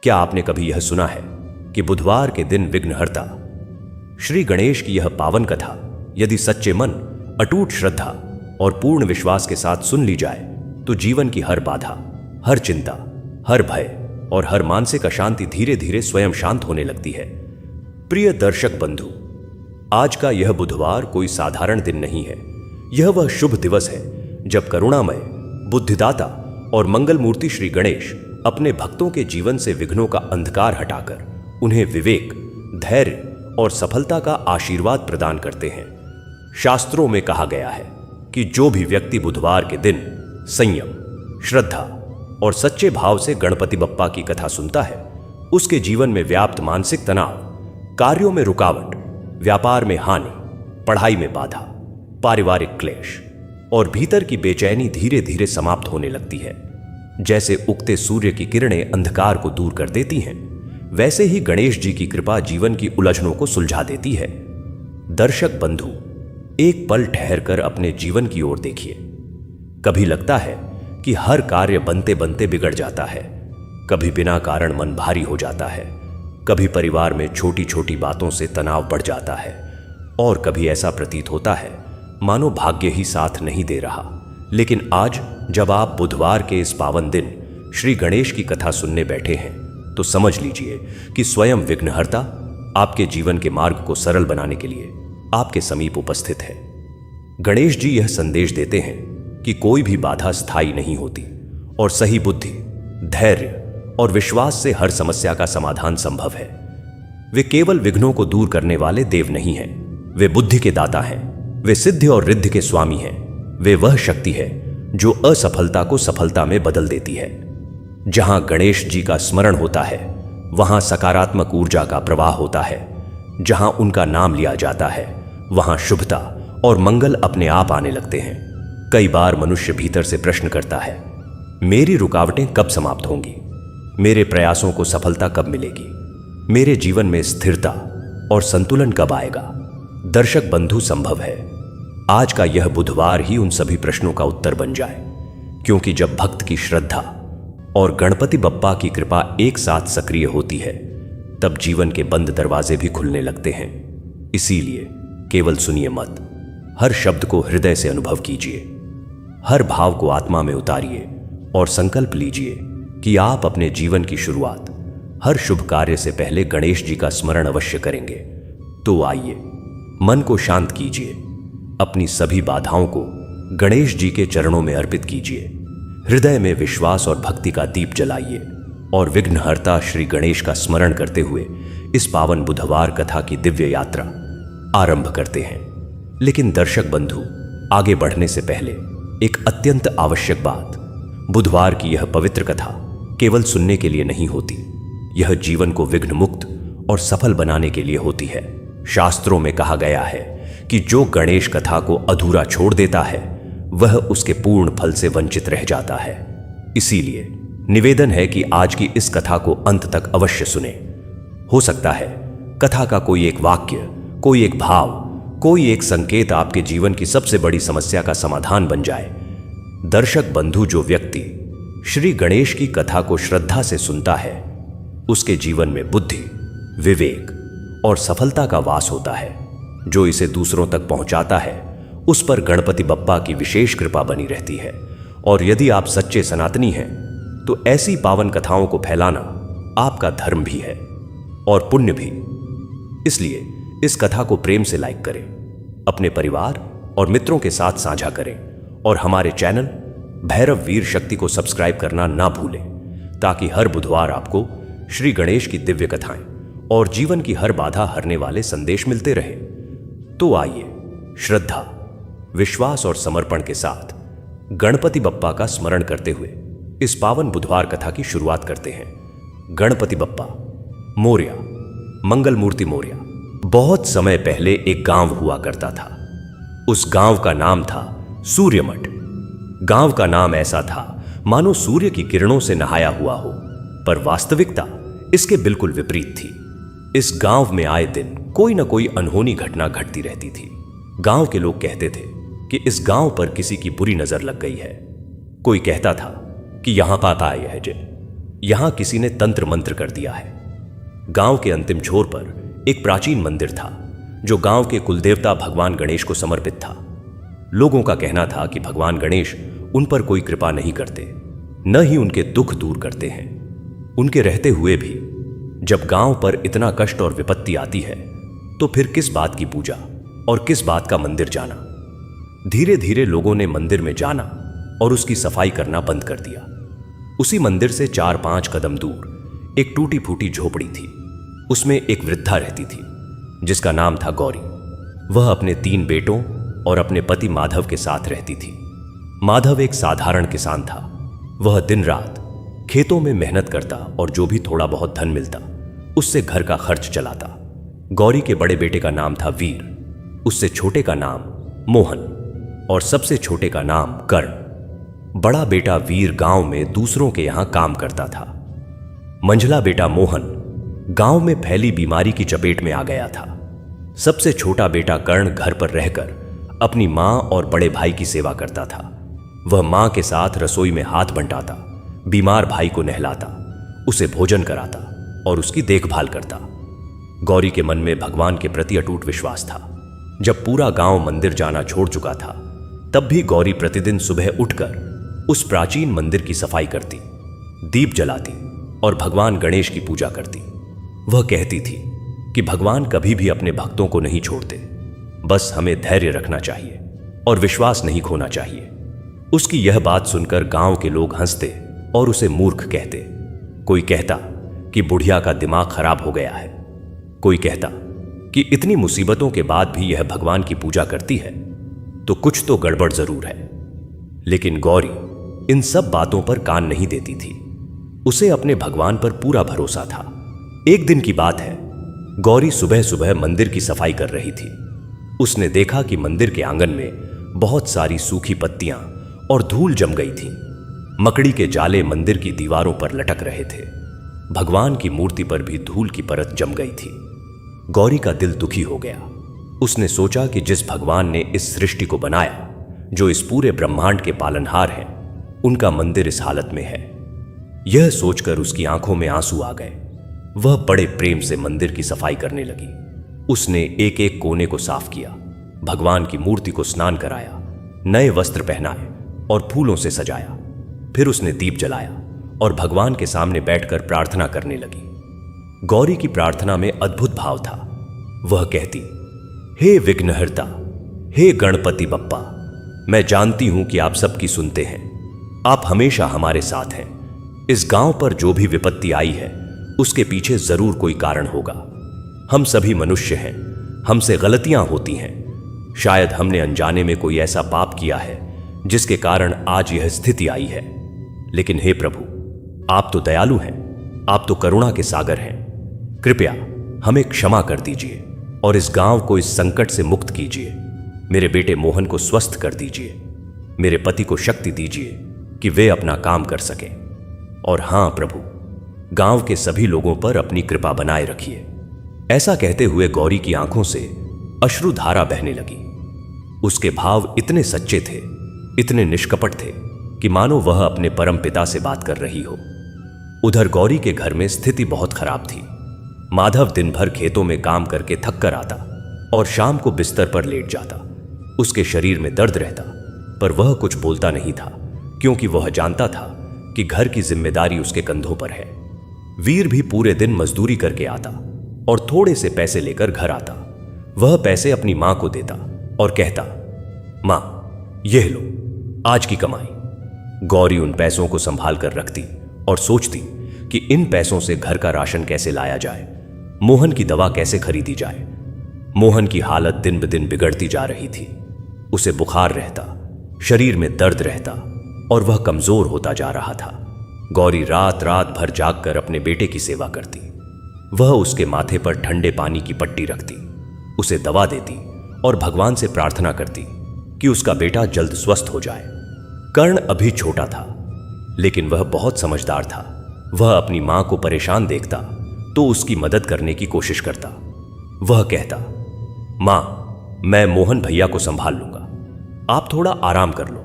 क्या आपने कभी यह सुना है कि बुधवार के दिन विघ्नहर्ता श्री गणेश की यह पावन कथा यदि सच्चे मन, अटूट श्रद्धा और पूर्ण विश्वास के साथ सुन ली जाए तो जीवन की हर बाधा, हर चिंता, हर भय और हर मानसिक अशांति धीरे धीरे स्वयं शांत होने लगती है। प्रिय दर्शक बंधु, आज का यह बुधवार कोई साधारण दिन नहीं है। यह वह शुभ दिवस है जब करुणामय, बुद्धिदाता और मंगल मूर्ति श्री गणेश अपने भक्तों के जीवन से विघ्नों का अंधकार हटाकर उन्हें विवेक, धैर्य और सफलता का आशीर्वाद प्रदान करते हैं। शास्त्रों में कहा गया है कि जो भी व्यक्ति बुधवार के दिन संयम, श्रद्धा और सच्चे भाव से गणपति बप्पा की कथा सुनता है, उसके जीवन में व्याप्त मानसिक तनाव, कार्यों में रुकावट, व्यापार में हानि, पढ़ाई में बाधा, पारिवारिक क्लेश और भीतर की बेचैनी धीरे धीरे समाप्त होने लगती है। जैसे उगते सूर्य की किरणें अंधकार को दूर कर देती हैं, वैसे ही गणेश जी की कृपा जीवन की उलझनों को सुलझा देती है। दर्शक बंधु, एक पल ठहरकर अपने जीवन की ओर देखिए। कभी लगता है कि हर कार्य बनते बनते बिगड़ जाता है, कभी बिना कारण मन भारी हो जाता है, कभी परिवार में छोटी छोटी बातों से तनाव बढ़ जाता है और कभी ऐसा प्रतीत होता है मानो भाग्य ही साथ नहीं दे रहा। लेकिन आज जब आप बुधवार के इस पावन दिन श्री गणेश की कथा सुनने बैठे हैं तो समझ लीजिए कि स्वयं विघ्नहर्ता आपके जीवन के मार्ग को सरल बनाने के लिए आपके समीप उपस्थित है। गणेश जी यह संदेश देते हैं कि कोई भी बाधा स्थायी नहीं होती और सही बुद्धि, धैर्य और विश्वास से हर समस्या का समाधान संभव है। वे केवल विघ्नों को दूर करने वाले देव नहीं हैं, वे बुद्धि के दाता हैं, वे सिद्धि और रिद्धि के स्वामी हैं। वे वह शक्ति है जो असफलता को सफलता में बदल देती है। जहां गणेश जी का स्मरण होता है वहां सकारात्मक ऊर्जा का प्रवाह होता है। जहां उनका नाम लिया जाता है वहां शुभता और मंगल अपने आप आने लगते हैं। कई बार मनुष्य भीतर से प्रश्न करता है, मेरी रुकावटें कब समाप्त होंगी? मेरे प्रयासों को सफलता कब मिलेगी? मेरे जीवन में स्थिरता और संतुलन कब आएगा? दर्शक बंधु, संभव है आज का यह बुधवार ही उन सभी प्रश्नों का उत्तर बन जाए, क्योंकि जब भक्त की श्रद्धा और गणपति बप्पा की कृपा एक साथ सक्रिय होती है तब जीवन के बंद दरवाजे भी खुलने लगते हैं। इसीलिए केवल सुनिए मत, हर शब्द को हृदय से अनुभव कीजिए, हर भाव को आत्मा में उतारिए और संकल्प लीजिए कि आप अपने जीवन की शुरुआत हर शुभ कार्य से पहले गणेश जी का स्मरण अवश्य करेंगे। तो आइए, मन को शांत कीजिए, अपनी सभी बाधाओं को गणेश जी के चरणों में अर्पित कीजिए, हृदय में विश्वास और भक्ति का दीप जलाइए और विघ्नहर्ता श्री गणेश का स्मरण करते हुए इस पावन बुधवार कथा की दिव्य यात्रा आरंभ करते हैं। लेकिन दर्शक बंधु, आगे बढ़ने से पहले एक अत्यंत आवश्यक बात, बुधवार की यह पवित्र कथा केवल सुनने के लिए नहीं होती, यह जीवन को विघ्न मुक्त और सफल बनाने के लिए होती है। शास्त्रों में कहा गया है कि जो गणेश कथा को अधूरा छोड़ देता है वह उसके पूर्ण फल से वंचित रह जाता है। इसीलिए निवेदन है कि आज की इस कथा को अंत तक अवश्य सुने। हो सकता है कथा का कोई एक वाक्य, कोई एक भाव, कोई एक संकेत आपके जीवन की सबसे बड़ी समस्या का समाधान बन जाए। दर्शक बंधु, जो व्यक्ति श्री गणेश की कथा को श्रद्धा से सुनता है उसके जीवन में बुद्धि, विवेक और सफलता का वास होता है। जो इसे दूसरों तक पहुंचाता है उस पर गणपति बप्पा की विशेष कृपा बनी रहती है। और यदि आप सच्चे सनातनी हैं तो ऐसी पावन कथाओं को फैलाना आपका धर्म भी है और पुण्य भी। इसलिए इस कथा को प्रेम से लाइक करें, अपने परिवार और मित्रों के साथ साझा करें और हमारे चैनल भैरव वीर शक्ति को सब्सक्राइब करना ना भूलें, ताकि हर बुधवार आपको श्री गणेश की दिव्य कथाएं और जीवन की हर बाधा हरने वाले संदेश मिलते रहे। तो आइए, श्रद्धा, विश्वास और समर्पण के साथ गणपति बप्पा का स्मरण करते हुए इस पावन बुधवार कथा की शुरुआत करते हैं। गणपति बप्पा मोरया, मंगल मूर्ति मोरया। बहुत समय पहले एक गांव हुआ करता था। उस गांव का नाम था सूर्यमठ। गांव का नाम ऐसा था मानो सूर्य की किरणों से नहाया हुआ हो, पर वास्तविकता इसके बिल्कुल विपरीत थी। इस गांव में आए दिन कोई न कोई अनहोनी घटना घटती रहती थी। गांव के लोग कहते थे कि इस गांव पर किसी की बुरी नजर लग गई है। कोई कहता था कि यहां पाप आए है जे, यहां किसी ने तंत्र मंत्र कर दिया है। गांव के अंतिम छोर पर एक प्राचीन मंदिर था जो गांव के कुलदेवता भगवान गणेश को समर्पित था। लोगों का कहना था कि भगवान गणेश उन पर कोई कृपा नहीं करते, न ही उनके दुख दूर करते हैं। उनके रहते हुए भी जब गांव पर इतना कष्ट और विपत्ति आती है तो फिर किस बात की पूजा और किस बात का मंदिर जाना। धीरे धीरे लोगों ने मंदिर में जाना और उसकी सफाई करना बंद कर दिया। उसी मंदिर से 4-5 कदम दूर एक टूटी फूटी झोपड़ी थी। उसमें एक वृद्धा रहती थी जिसका नाम था गौरी। वह अपने 3 बेटों और अपने पति माधव के साथ रहती थी। माधव एक साधारण किसान था। वह दिन रात खेतों में मेहनत करता और जो भी थोड़ा बहुत धन मिलता उससे घर का खर्च चलाता। गौरी के बड़े बेटे का नाम था वीर, उससे छोटे का नाम मोहन और सबसे छोटे का नाम कर्ण। बड़ा बेटा वीर गांव में दूसरों के यहां काम करता था। मंझला बेटा मोहन गांव में फैली बीमारी की चपेट में आ गया था। सबसे छोटा बेटा कर्ण घर पर रहकर अपनी मां और बड़े भाई की सेवा करता था। वह मां के साथ रसोई में हाथ बंटाता, बीमार भाई को नहलाता, उसे भोजन कराता और उसकी देखभाल करता। गौरी के मन में भगवान के प्रति अटूट विश्वास था। जब पूरा गांव मंदिर जाना छोड़ चुका था तब भी गौरी प्रतिदिन सुबह उठकर उस प्राचीन मंदिर की सफाई करती, दीप जलाती और भगवान गणेश की पूजा करती। वह कहती थी कि भगवान कभी भी अपने भक्तों को नहीं छोड़ते, बस हमें धैर्य रखना चाहिए और विश्वास नहीं खोना चाहिए। उसकी यह बात सुनकर गांव के लोग हंसते और उसे मूर्ख कहते। कोई कहता कि बुढ़िया का दिमाग खराब हो गया है, कोई कहता कि इतनी मुसीबतों के बाद भी यह भगवान की पूजा करती है तो कुछ तो गड़बड़ जरूर है। लेकिन गौरी इन सब बातों पर कान नहीं देती थी। उसे अपने भगवान पर पूरा भरोसा था। एक दिन की बात है, गौरी सुबह सुबह मंदिर की सफाई कर रही थी। उसने देखा कि मंदिर के आंगन में बहुत सारी सूखी पत्तियां और धूल जम गई थी। मकड़ी के जाले मंदिर की दीवारों पर लटक रहे थे। भगवान की मूर्ति पर भी धूल की परत जम गई थी। गौरी का दिल दुखी हो गया। उसने सोचा कि जिस भगवान ने इस सृष्टि को बनाया, जो इस पूरे ब्रह्मांड के पालनहार हैं, उनका मंदिर इस हालत में है। यह सोचकर उसकी आंखों में आंसू आ गए। वह बड़े प्रेम से मंदिर की सफाई करने लगी। उसने एक एक कोने को साफ किया, भगवान की मूर्ति को स्नान कराया, नए वस्त्र पहनाए और फूलों से सजाया। फिर उसने दीप जलाया और भगवान के सामने बैठकर प्रार्थना करने लगी। गौरी की प्रार्थना में अद्भुत भाव था। वह कहती, हे विघ्नहर्ता, हे गणपति बप्पा, मैं जानती हूं कि आप सबकी सुनते हैं। आप हमेशा हमारे साथ हैं। इस गांव पर जो भी विपत्ति आई है उसके पीछे जरूर कोई कारण होगा। हम सभी मनुष्य हैं, हमसे गलतियां होती हैं। शायद हमने अनजाने में कोई ऐसा पाप किया है जिसके कारण आज यह स्थिति आई है। लेकिन हे प्रभु, आप तो दयालु हैं, आप तो करुणा के सागर हैं। कृपया हमें क्षमा कर दीजिए और इस गांव को इस संकट से मुक्त कीजिए। मेरे बेटे मोहन को स्वस्थ कर दीजिए। मेरे पति को शक्ति दीजिए कि वे अपना काम कर सकें। और हां प्रभु, गांव के सभी लोगों पर अपनी कृपा बनाए रखिए। ऐसा कहते हुए गौरी की आंखों से अश्रुधारा बहने लगी। उसके भाव इतने सच्चे थे, इतने निष्कपट थे कि मानो वह अपने परम पिता से बात कर रही हो। उधर गौरी के घर में स्थिति बहुत खराब थी। माधव दिन भर खेतों में काम करके थक कर आता और शाम को बिस्तर पर लेट जाता। उसके शरीर में दर्द रहता, पर वह कुछ बोलता नहीं था, क्योंकि वह जानता था कि घर की जिम्मेदारी उसके कंधों पर है। वीर भी पूरे दिन मजदूरी करके आता और थोड़े से पैसे लेकर घर आता। वह पैसे अपनी मां को देता और कहता, मां, यह लो आज की कमाई। गौरी उन पैसों को संभाल कर रखती और सोचती कि इन पैसों से घर का राशन कैसे लाया जाए, मोहन की दवा कैसे खरीदी जाए। मोहन की हालत दिन ब दिन बिगड़ती जा रही थी। उसे बुखार रहता, शरीर में दर्द रहता और वह कमजोर होता जा रहा था। गौरी रात रात भर जागकर अपने बेटे की सेवा करती। वह उसके माथे पर ठंडे पानी की पट्टी रखती, उसे दवा देती और भगवान से प्रार्थना करती कि उसका बेटा जल्द स्वस्थ हो जाए। कर्ण अभी छोटा था, लेकिन वह बहुत समझदार था। वह अपनी मां को परेशान देखता तो उसकी मदद करने की कोशिश करता। वह कहता, मां, मैं मोहन भैया को संभाल लूंगा, आप थोड़ा आराम कर लो।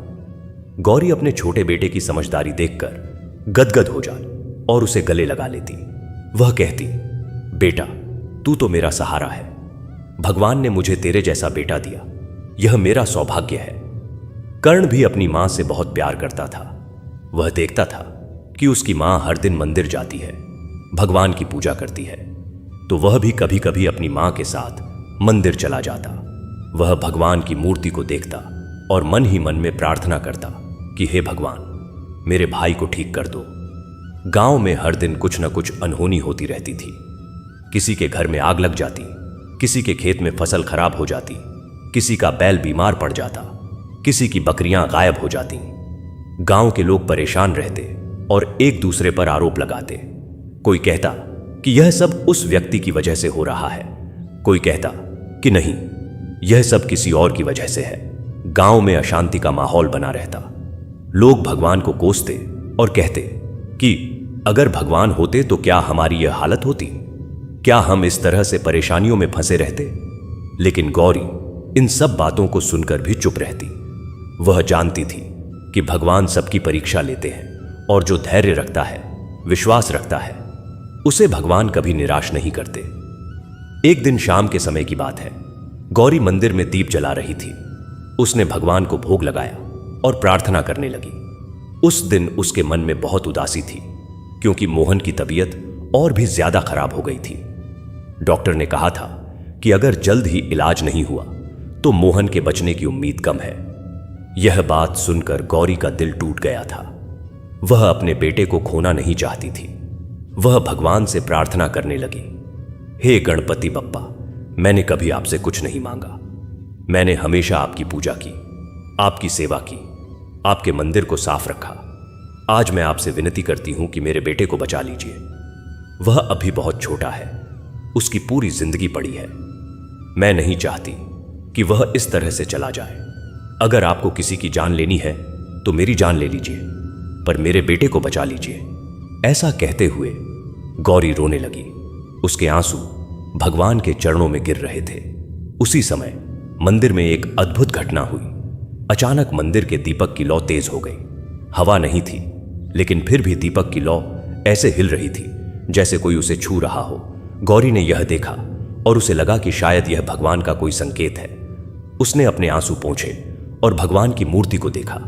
गौरी अपने छोटे बेटे की समझदारी देखकर गदगद हो जाती और उसे गले लगा लेती। वह कहती, बेटा तू तो मेरा सहारा है, भगवान ने मुझे तेरे जैसा बेटा दिया, यह मेरा सौभाग्य है। कर्ण भी अपनी मां से बहुत प्यार करता था। वह देखता था कि उसकी मां हर दिन मंदिर जाती है, भगवान की पूजा करती है, तो वह भी कभी कभी अपनी मां के साथ मंदिर चला जाता। वह भगवान की मूर्ति को देखता और मन ही मन में प्रार्थना करता कि हे भगवान, मेरे भाई को ठीक कर दो। गांव में हर दिन कुछ न कुछ अनहोनी होती रहती थी। किसी के घर में आग लग जाती, किसी के खेत में फसल खराब हो जाती, किसी का बैल बीमार पड़ जाता, किसी की बकरियां गायब हो जाती। गांव के लोग परेशान रहते और एक दूसरे पर आरोप लगाते। कोई कहता कि यह सब उस व्यक्ति की वजह से हो रहा है, कोई कहता कि नहीं, यह सब किसी और की वजह से है। गांव में अशांति का माहौल बना रहता। लोग भगवान को कोसते और कहते कि अगर भगवान होते तो क्या हमारी यह हालत होती, क्या हम इस तरह से परेशानियों में फंसे रहते। लेकिन गौरी इन सब बातों को सुनकर भी चुप रहती। वह जानती थी कि भगवान सबकी परीक्षा लेते हैं और जो धैर्य रखता है, विश्वास रखता है, उसे भगवान कभी निराश नहीं करते। एक दिन शाम के समय की बात है। गौरी मंदिर में दीप जला रही थी। उसने भगवान को भोग लगाया और प्रार्थना करने लगी। उस दिन उसके मन में बहुत उदासी थी, क्योंकि मोहन की तबीयत और भी ज्यादा खराब हो गई थी। डॉक्टर ने कहा था कि अगर जल्द ही इलाज नहीं हुआ तो मोहन के बचने की उम्मीद कम है। यह बात सुनकर गौरी का दिल टूट गया था। वह अपने बेटे को खोना नहीं चाहती थी। वह भगवान से प्रार्थना करने लगी, हे गणपति बप्पा, मैंने कभी आपसे कुछ नहीं मांगा। मैंने हमेशा आपकी पूजा की, आपकी सेवा की, आपके मंदिर को साफ रखा। आज मैं आपसे विनती करती हूं कि मेरे बेटे को बचा लीजिए। वह अभी बहुत छोटा है, उसकी पूरी जिंदगी पड़ी है। मैं नहीं चाहती कि वह इस तरह से चला जाए। अगर आपको किसी की जान लेनी है तो मेरी जान ले लीजिए, पर मेरे बेटे को बचा लीजिए। ऐसा कहते हुए गौरी रोने लगी। उसके आंसू भगवान के चरणों में गिर रहे थे। उसी समय मंदिर में एक अद्भुत घटना हुई। अचानक मंदिर के दीपक की लौ तेज हो गई। हवा नहीं थी, लेकिन फिर भी दीपक की लौ ऐसे हिल रही थी जैसे कोई उसे छू रहा हो। गौरी ने यह देखा और उसे लगा कि शायद यह भगवान का कोई संकेत है। उसने अपने आंसू पोंछे और भगवान की मूर्ति को देखा।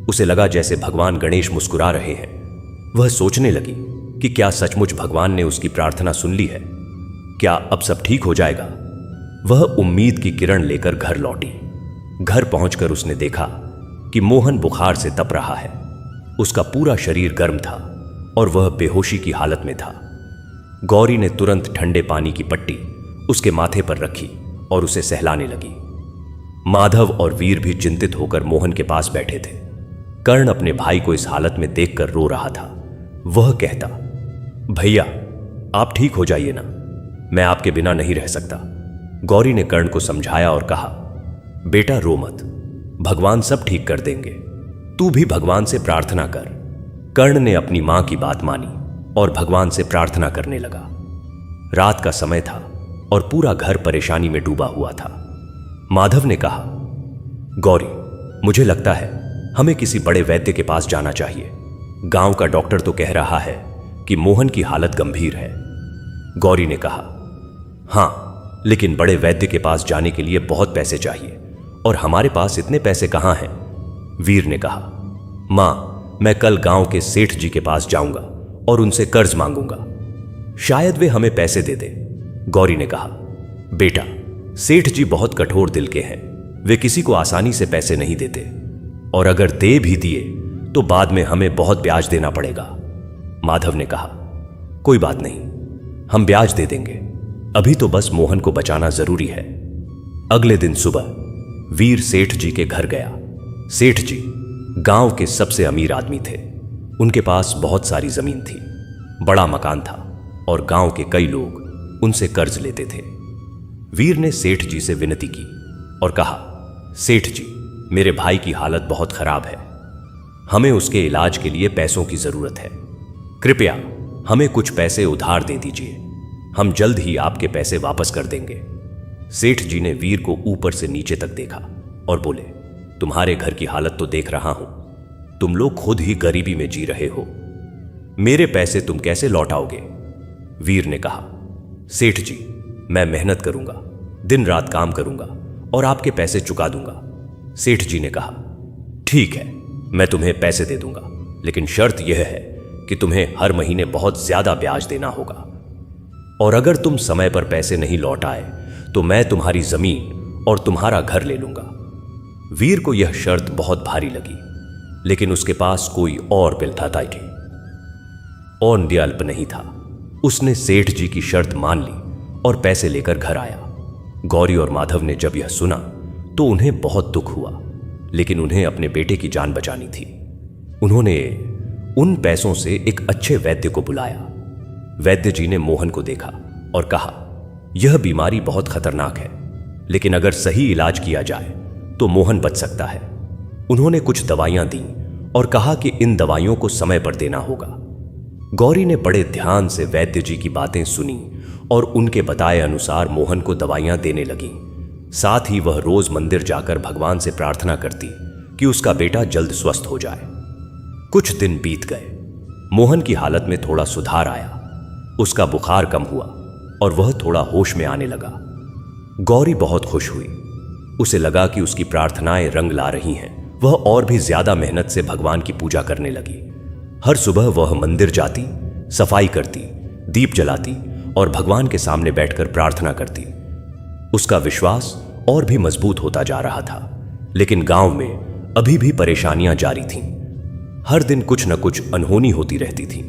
उसे लगा जैसे भगवान गणेश मुस्कुरा रहे हैं। वह सोचने लगी कि क्या सचमुच भगवान ने उसकी प्रार्थना सुन ली है, क्या अब सब ठीक हो जाएगा। वह उम्मीद की किरण लेकर घर लौटी। घर पहुंचकर उसने देखा कि मोहन बुखार से तप रहा है। उसका पूरा शरीर गर्म था और वह बेहोशी की हालत में था। गौरी ने तुरंत ठंडे पानी की पट्टी उसके माथे पर रखी और उसे सहलाने लगी। माधव और वीर भी चिंतित होकर मोहन के पास बैठे थे। कर्ण अपने भाई को इस हालत में देखकर रो रहा था। वह कहता, भैया आप ठीक हो जाइए ना, मैं आपके बिना नहीं रह सकता। गौरी ने कर्ण को समझाया और कहा, बेटा रो मत, भगवान सब ठीक कर देंगे, तू भी भगवान से प्रार्थना कर। कर्ण ने अपनी मां की बात मानी और भगवान से प्रार्थना करने लगा। रात का समय था और पूरा घर परेशानी में डूबा हुआ था। माधव ने कहा, गौरी मुझे लगता है हमें किसी बड़े वैद्य के पास जाना चाहिए। गांव का डॉक्टर तो कह रहा है कि मोहन की हालत गंभीर है। गौरी ने कहा, हां, लेकिन बड़े वैद्य के पास जाने के लिए बहुत पैसे चाहिए और हमारे पास इतने पैसे कहां हैं। वीर ने कहा, मां, मैं कल गांव के सेठ जी के पास जाऊंगा और उनसे कर्ज मांगूंगा, शायद वे हमें पैसे दे दे। गौरी ने कहा, बेटा सेठ जी बहुत कठोर दिल के हैं, वे किसी को आसानी से पैसे नहीं देते, और अगर दे भी दिए तो बाद में हमें बहुत ब्याज देना पड़ेगा। माधव ने कहा, कोई बात नहीं, हम ब्याज दे देंगे, अभी तो बस मोहन को बचाना जरूरी है। अगले दिन सुबह वीर सेठ जी के घर गया। सेठ जी गांव के सबसे अमीर आदमी थे। उनके पास बहुत सारी जमीन थी, बड़ा मकान था और गांव के कई लोग उनसे कर्ज लेते थे। वीर ने सेठ जी से विनती की और कहा, सेठ जी, मेरे भाई की हालत बहुत खराब है, हमें उसके इलाज के लिए पैसों की जरूरत है, कृपया हमें कुछ पैसे उधार दे दीजिए, हम जल्द ही आपके पैसे वापस कर देंगे। सेठ जी ने वीर को ऊपर से नीचे तक देखा और बोले, तुम्हारे घर की हालत तो देख रहा हूं, तुम लोग खुद ही गरीबी में जी रहे हो, मेरे पैसे तुम कैसे लौटाओगे? वीर ने कहा, सेठ जी, मैं मेहनत करूंगा, दिन रात काम करूंगा और आपके पैसे चुका दूंगा। सेठ जी ने कहा, ठीक है, मैं तुम्हें पैसे दे दूंगा, लेकिन शर्त यह है कि तुम्हें हर महीने बहुत ज्यादा ब्याज देना होगा, और अगर तुम समय पर पैसे नहीं लौट आए तो मैं तुम्हारी जमीन और तुम्हारा घर ले लूंगा। वीर को यह शर्त बहुत भारी लगी, लेकिन उसके पास कोई और विकल्प थी और विकल्प नहीं था। उसने सेठ जी की शर्त मान ली और पैसे लेकर घर आया। गौरी और माधव ने जब यह सुना तो उन्हें बहुत दुख हुआ, लेकिन उन्हें अपने बेटे की जान बचानी थी। उन्होंने उन पैसों से एक अच्छे वैद्य को बुलाया। वैद्य जी ने मोहन को देखा और कहा, यह बीमारी बहुत खतरनाक है, लेकिन अगर सही इलाज किया जाए तो मोहन बच सकता है। उन्होंने कुछ दवाइयां दी और कहा कि इन दवाइयों को समय पर देना होगा। गौरी ने बड़े ध्यान से वैद्य जी की बातें सुनी और उनके बताए अनुसार मोहन को दवाइयां देने लगी। साथ ही वह रोज मंदिर जाकर भगवान से प्रार्थना करती कि उसका बेटा जल्द स्वस्थ हो जाए। कुछ दिन बीत गए। मोहन की हालत में थोड़ा सुधार आया। उसका बुखार कम हुआ और वह थोड़ा होश में आने लगा। गौरी बहुत खुश हुई। उसे लगा कि उसकी प्रार्थनाएं रंग ला रही हैं। वह और भी ज्यादा मेहनत से भगवान की पूजा करने लगी। हर सुबह वह मंदिर जाती, सफाई करती, दीप जलाती और भगवान के सामने बैठकर प्रार्थना करती। उसका विश्वास और भी मजबूत होता जा रहा था, लेकिन गांव में अभी भी परेशानियां जारी थीं। हर दिन कुछ न कुछ अनहोनी होती रहती थी।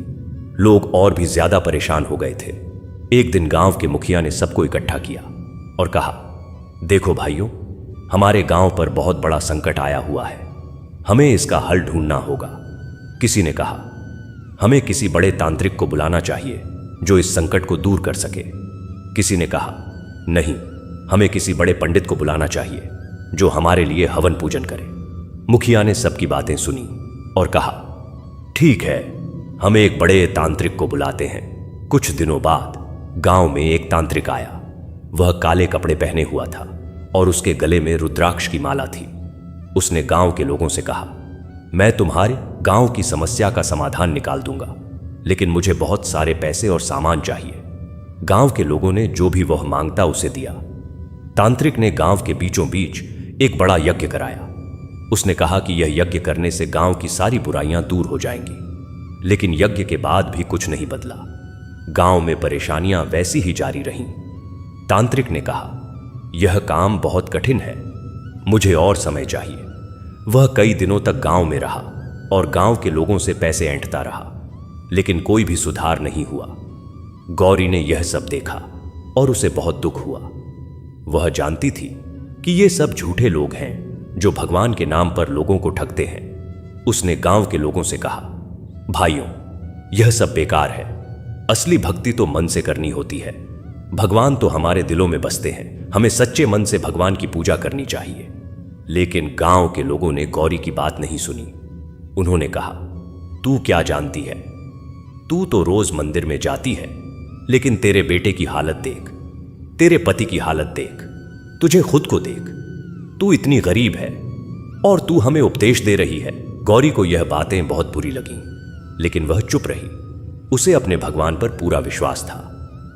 लोग और भी ज्यादा परेशान हो गए थे। एक दिन गांव के मुखिया ने सबको इकट्ठा किया और कहा, देखो भाइयों, हमारे गांव पर बहुत बड़ा संकट आया हुआ है, हमें इसका हल ढूंढना होगा। किसी ने कहा, हमें किसी बड़े तांत्रिक को बुलाना चाहिए जो इस संकट को दूर कर सके। किसी ने कहा, नहीं, हमें किसी बड़े पंडित को बुलाना चाहिए जो हमारे लिए हवन पूजन करे। मुखिया ने सबकी बातें सुनी और कहा, ठीक है, हम एक बड़े तांत्रिक को बुलाते हैं। कुछ दिनों बाद गांव में एक तांत्रिक आया। वह काले कपड़े पहने हुआ था और उसके गले में रुद्राक्ष की माला थी। उसने गांव के लोगों से कहा, मैं तुम्हारे गांव की समस्या का समाधान निकाल दूंगा, लेकिन मुझे बहुत सारे पैसे और सामान चाहिए। गांव के लोगों ने जो भी वह मांगता उसे दिया। तांत्रिक ने गांव के बीचों बीच एक बड़ा यज्ञ कराया। उसने कहा कि यह यज्ञ करने से गांव की सारी बुराइयां दूर हो जाएंगी, लेकिन यज्ञ के बाद भी कुछ नहीं बदला। गांव में परेशानियां वैसी ही जारी रहीं। तांत्रिक ने कहा, यह काम बहुत कठिन है, मुझे और समय चाहिए। वह कई दिनों तक गांव में रहा और गांव के लोगों से पैसे ऐंठता रहा, लेकिन कोई भी सुधार नहीं हुआ। गौरी ने यह सब देखा और उसे बहुत दुख हुआ। वह जानती थी कि ये सब झूठे लोग हैं जो भगवान के नाम पर लोगों को ठगते हैं। उसने गांव के लोगों से कहा, भाइयों, यह सब बेकार है। असली भक्ति तो मन से करनी होती है। भगवान तो हमारे दिलों में बसते हैं। हमें सच्चे मन से भगवान की पूजा करनी चाहिए। लेकिन गांव के लोगों ने गौरी की बात नहीं सुनी। उन्होंने कहा, तू क्या जानती है? तू तो रोज मंदिर में जाती है, लेकिन तेरे बेटे की हालत देख, तेरे पति की हालत देख, तुझे खुद को देख। तू इतनी गरीब है और तू हमें उपदेश दे रही है। गौरी को यह बातें बहुत बुरी लगीं, लेकिन वह चुप रही। उसे अपने भगवान पर पूरा विश्वास था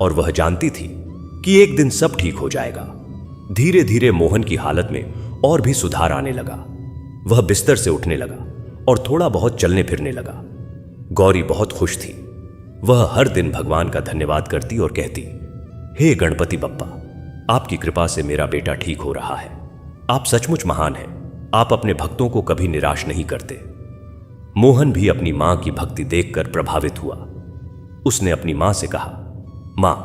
और वह जानती थी कि एक दिन सब ठीक हो जाएगा। धीरे धीरे मोहन की हालत में और भी सुधार आने लगा। वह बिस्तर से उठने लगा और थोड़ा बहुत चलने फिरने लगा। गौरी बहुत खुश थी। वह हर दिन भगवान का धन्यवाद करती और कहती, हे गणपति बप्पा, आपकी कृपा से मेरा बेटा ठीक हो रहा है। आप सचमुच महान हैं। आप अपने भक्तों को कभी निराश नहीं करते। मोहन भी अपनी मां की भक्ति देखकर प्रभावित हुआ। उसने अपनी मां से कहा, मां,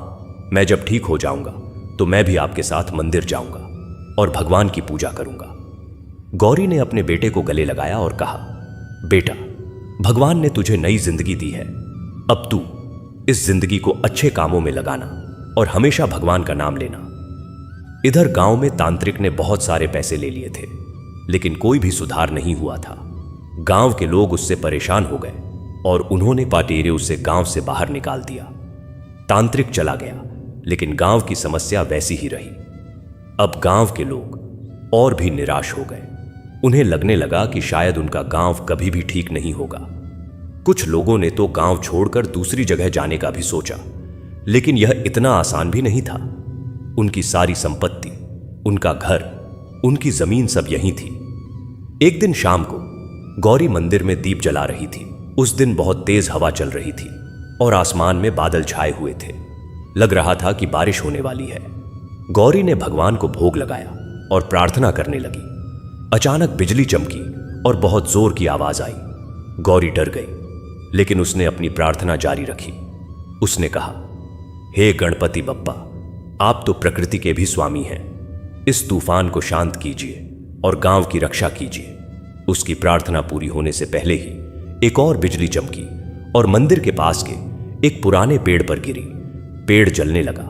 मैं जब ठीक हो जाऊंगा तो मैं भी आपके साथ मंदिर जाऊंगा और भगवान की पूजा करूंगा। गौरी ने अपने बेटे को गले लगाया और कहा, बेटा, भगवान ने तुझे नई जिंदगी दी है। अब तू इस जिंदगी को अच्छे कामों में लगाना और हमेशा भगवान का नाम लेना। इधर गांव में तांत्रिक ने बहुत सारे पैसे ले लिए थे, लेकिन कोई भी सुधार नहीं हुआ था। गांव के लोग उससे परेशान हो गए और उन्होंने पाटेरे उसे गांव से बाहर निकाल दिया। तांत्रिक चला गया, लेकिन गांव की समस्या वैसी ही रही। अब गांव के लोग और भी निराश हो गए। उन्हें लगने लगा कि शायद उनका गांव कभी भी ठीक नहीं होगा। कुछ लोगों ने तो गांव छोड़कर दूसरी जगह जाने का भी सोचा, लेकिन यह इतना आसान भी नहीं था। उनकी सारी संपत्ति, उनका घर, उनकी जमीन सब यहीं थी। एक दिन शाम को गौरी मंदिर में दीप जला रही थी। उस दिन बहुत तेज हवा चल रही थी और आसमान में बादल छाए हुए थे। लग रहा था कि बारिश होने वाली है। गौरी ने भगवान को भोग लगाया और प्रार्थना करने लगी। अचानक बिजली चमकी और बहुत जोर की आवाज आई। गौरी डर गई, लेकिन उसने अपनी प्रार्थना जारी रखी। उसने कहा, हे गणपति बप्पा, आप तो प्रकृति के भी स्वामी हैं। इस तूफान को शांत कीजिए और गांव की रक्षा कीजिए। उसकी प्रार्थना पूरी होने से पहले ही एक और बिजली चमकी और मंदिर के पास के एक पुराने पेड़ पर गिरी। पेड़ जलने लगा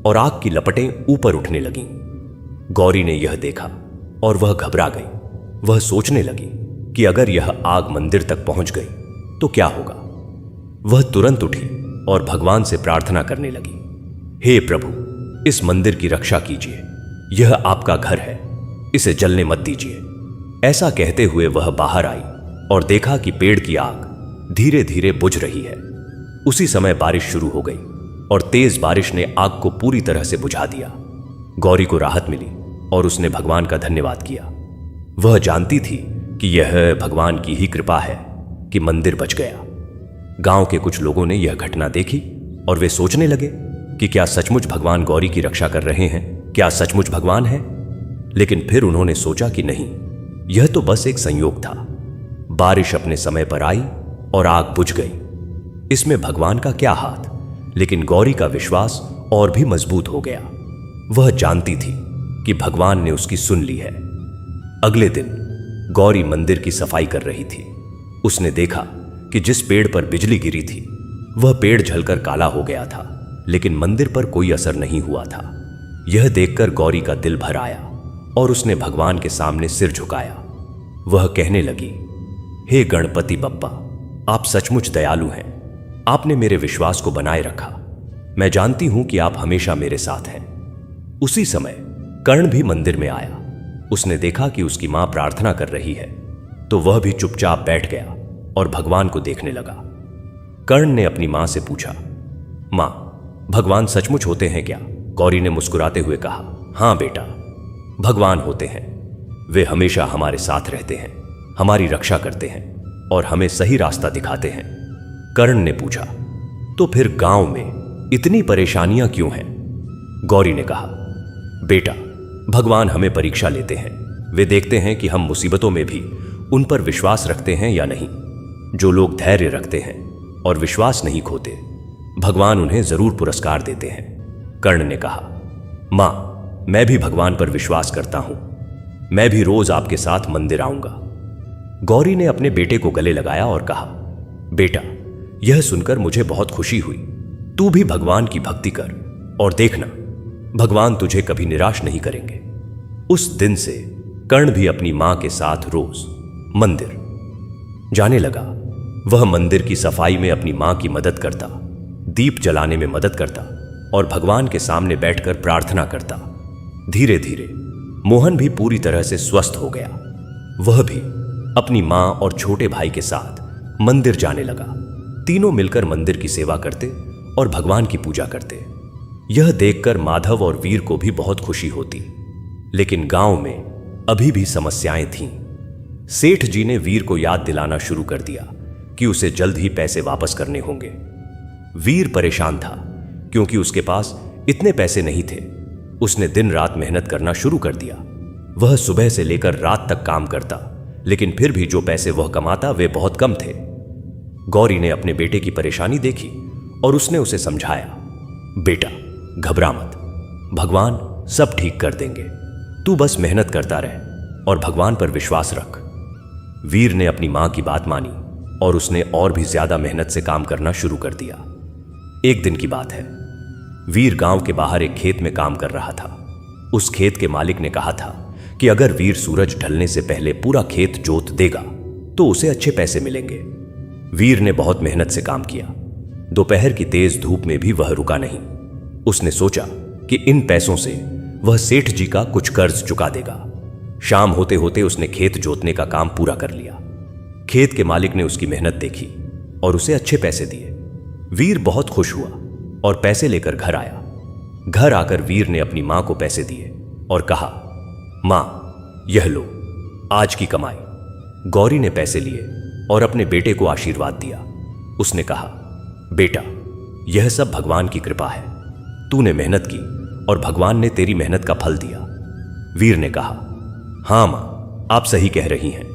और आग की लपटें ऊपर उठने लगीं। गौरी ने यह देखा और वह घबरा गई। वह सोचने लगी कि अगर यह आग मंदिर तक पहुंच गई तो क्या होगा। वह तुरंत उठी और भगवान से प्रार्थना करने लगी, हे प्रभु, इस मंदिर की रक्षा कीजिए। यह आपका घर है, इसे जलने मत दीजिए। ऐसा कहते हुए वह बाहर आई और देखा कि पेड़ की आग धीरे धीरे बुझ रही है। उसी समय बारिश शुरू हो गई और तेज बारिश ने आग को पूरी तरह से बुझा दिया। गौरी को राहत मिली और उसने भगवान का धन्यवाद किया। वह जानती थी कि यह भगवान की ही कृपा है कि मंदिर बच गया। गांव के कुछ लोगों ने यह घटना देखी और वे सोचने लगे कि क्या सचमुच भगवान गौरी की रक्षा कर रहे हैं? क्या सचमुच भगवान है? लेकिन फिर उन्होंने सोचा कि नहीं, यह तो बस एक संयोग था। बारिश अपने समय पर आई और आग बुझ गई। इसमें भगवान का क्या हाथ? लेकिन गौरी का विश्वास और भी मजबूत हो गया। वह जानती थी कि भगवान ने उसकी सुन ली है। अगले दिन गौरी मंदिर की सफाई कर रही थी। उसने देखा कि जिस पेड़ पर बिजली गिरी थी वह पेड़ जलकर काला हो गया था, लेकिन मंदिर पर कोई असर नहीं हुआ था। यह देखकर गौरी का दिल भर आया और उसने भगवान के सामने सिर झुकाया। वह कहने लगी, हे गणपति बप्पा, आप सचमुच दयालु हैं। आपने मेरे विश्वास को बनाए रखा। मैं जानती हूं कि आप हमेशा मेरे साथ हैं। उसी समय कर्ण भी मंदिर में आया। उसने देखा कि उसकी मां प्रार्थना कर रही है, तो वह भी चुपचाप बैठ गया और भगवान को देखने लगा। कर्ण ने अपनी मां से पूछा, मां, भगवान सचमुच होते हैं क्या? गौरी ने मुस्कुराते हुए कहा, हां बेटा, भगवान होते हैं। वे हमेशा हमारे साथ रहते हैं, हमारी रक्षा करते हैं और हमें सही रास्ता दिखाते हैं। कर्ण ने पूछा, तो फिर गांव में इतनी परेशानियां क्यों हैं? गौरी ने कहा, बेटा, भगवान हमें परीक्षा लेते हैं। वे देखते हैं कि हम मुसीबतों में भी उन पर विश्वास रखते हैं या नहीं। जो लोग धैर्य रखते हैं और विश्वास नहीं खोते, भगवान उन्हें जरूर पुरस्कार देते हैं। कर्ण ने कहा, मां, मैं भी भगवान पर विश्वास करता हूं। मैं भी रोज आपके साथ मंदिर आऊंगा। गौरी ने अपने बेटे को गले लगाया और कहा, बेटा, यह सुनकर मुझे बहुत खुशी हुई। तू भी भगवान की भक्ति कर और देखना, भगवान तुझे कभी निराश नहीं करेंगे। उस दिन से कर्ण भी अपनी मां के साथ रोज मंदिर जाने लगा। वह मंदिर की सफाई में अपनी मां की मदद करता, दीप जलाने में मदद करता और भगवान के सामने बैठकर प्रार्थना करता। धीरे धीरे मोहन भी पूरी तरह से स्वस्थ हो गया। वह भी अपनी मां और छोटे भाई के साथ मंदिर जाने लगा। तीनों मिलकर मंदिर की सेवा करते और भगवान की पूजा करते। यह देखकर माधव और वीर को भी बहुत खुशी होती। लेकिन गांव में अभी भी समस्याएं थीं। सेठ जी ने वीर को याद दिलाना शुरू कर दिया कि उसे जल्द ही पैसे वापस करने होंगे। वीर परेशान था क्योंकि उसके पास इतने पैसे नहीं थे। उसने दिन रात मेहनत करना शुरू कर दिया। वह सुबह से लेकर रात तक काम करता, लेकिन फिर भी जो पैसे वह कमाता वे बहुत कम थे। गौरी ने अपने बेटे की परेशानी देखी और उसने उसे समझाया, बेटा, घबरा मत, भगवान सब ठीक कर देंगे। तू बस मेहनत करता रह और भगवान पर विश्वास रख। वीर ने अपनी मां की बात मानी और उसने और भी ज्यादा मेहनत से काम करना शुरू कर दिया। एक दिन की बात है, वीर गांव के बाहर एक खेत में काम कर रहा था। उस खेत के मालिक ने कहा था कि अगर वीर सूरज ढलने से पहले पूरा खेत जोत देगा तो उसे अच्छे पैसे मिलेंगे। वीर ने बहुत मेहनत से काम किया। दोपहर की तेज धूप में भी वह रुका नहीं। उसने सोचा कि इन पैसों से वह सेठ जी का कुछ कर्ज चुका देगा। शाम होते होते उसने खेत जोतने का काम पूरा कर लिया। खेत के मालिक ने उसकी मेहनत देखी और उसे अच्छे पैसे दिए। वीर बहुत खुश हुआ और पैसे लेकर घर आया। घर आकर वीर ने अपनी मां को पैसे दिए और कहा, मां, यह लो आज की कमाई। गौरी ने पैसे लिए और अपने बेटे को आशीर्वाद दिया। उसने कहा, बेटा, यह सब भगवान की कृपा है। तूने मेहनत की और भगवान ने तेरी मेहनत का फल दिया। वीर ने कहा, हां मां, आप सही कह रही हैं।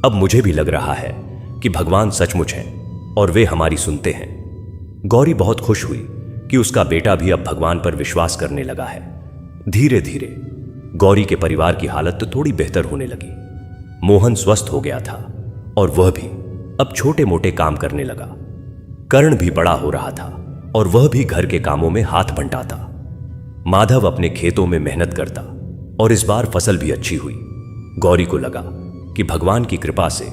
अब मुझे भी लग रहा है कि भगवान सचमुच हैं और वे हमारी सुनते हैं। गौरी बहुत खुश हुई कि उसका बेटा भी अब भगवान पर विश्वास करने लगा है। धीरे धीरे गौरी के परिवार की हालत तो थोड़ी बेहतर होने लगी। मोहन स्वस्थ हो गया था और वह भी अब छोटे मोटे काम करने लगा। कर्ण भी बड़ा हो रहा था और वह भी घर के कामों में हाथ बंटाता। माधव अपने खेतों में मेहनत करता और इस बार फसल भी अच्छी हुई। गौरी को लगा कि भगवान की कृपा से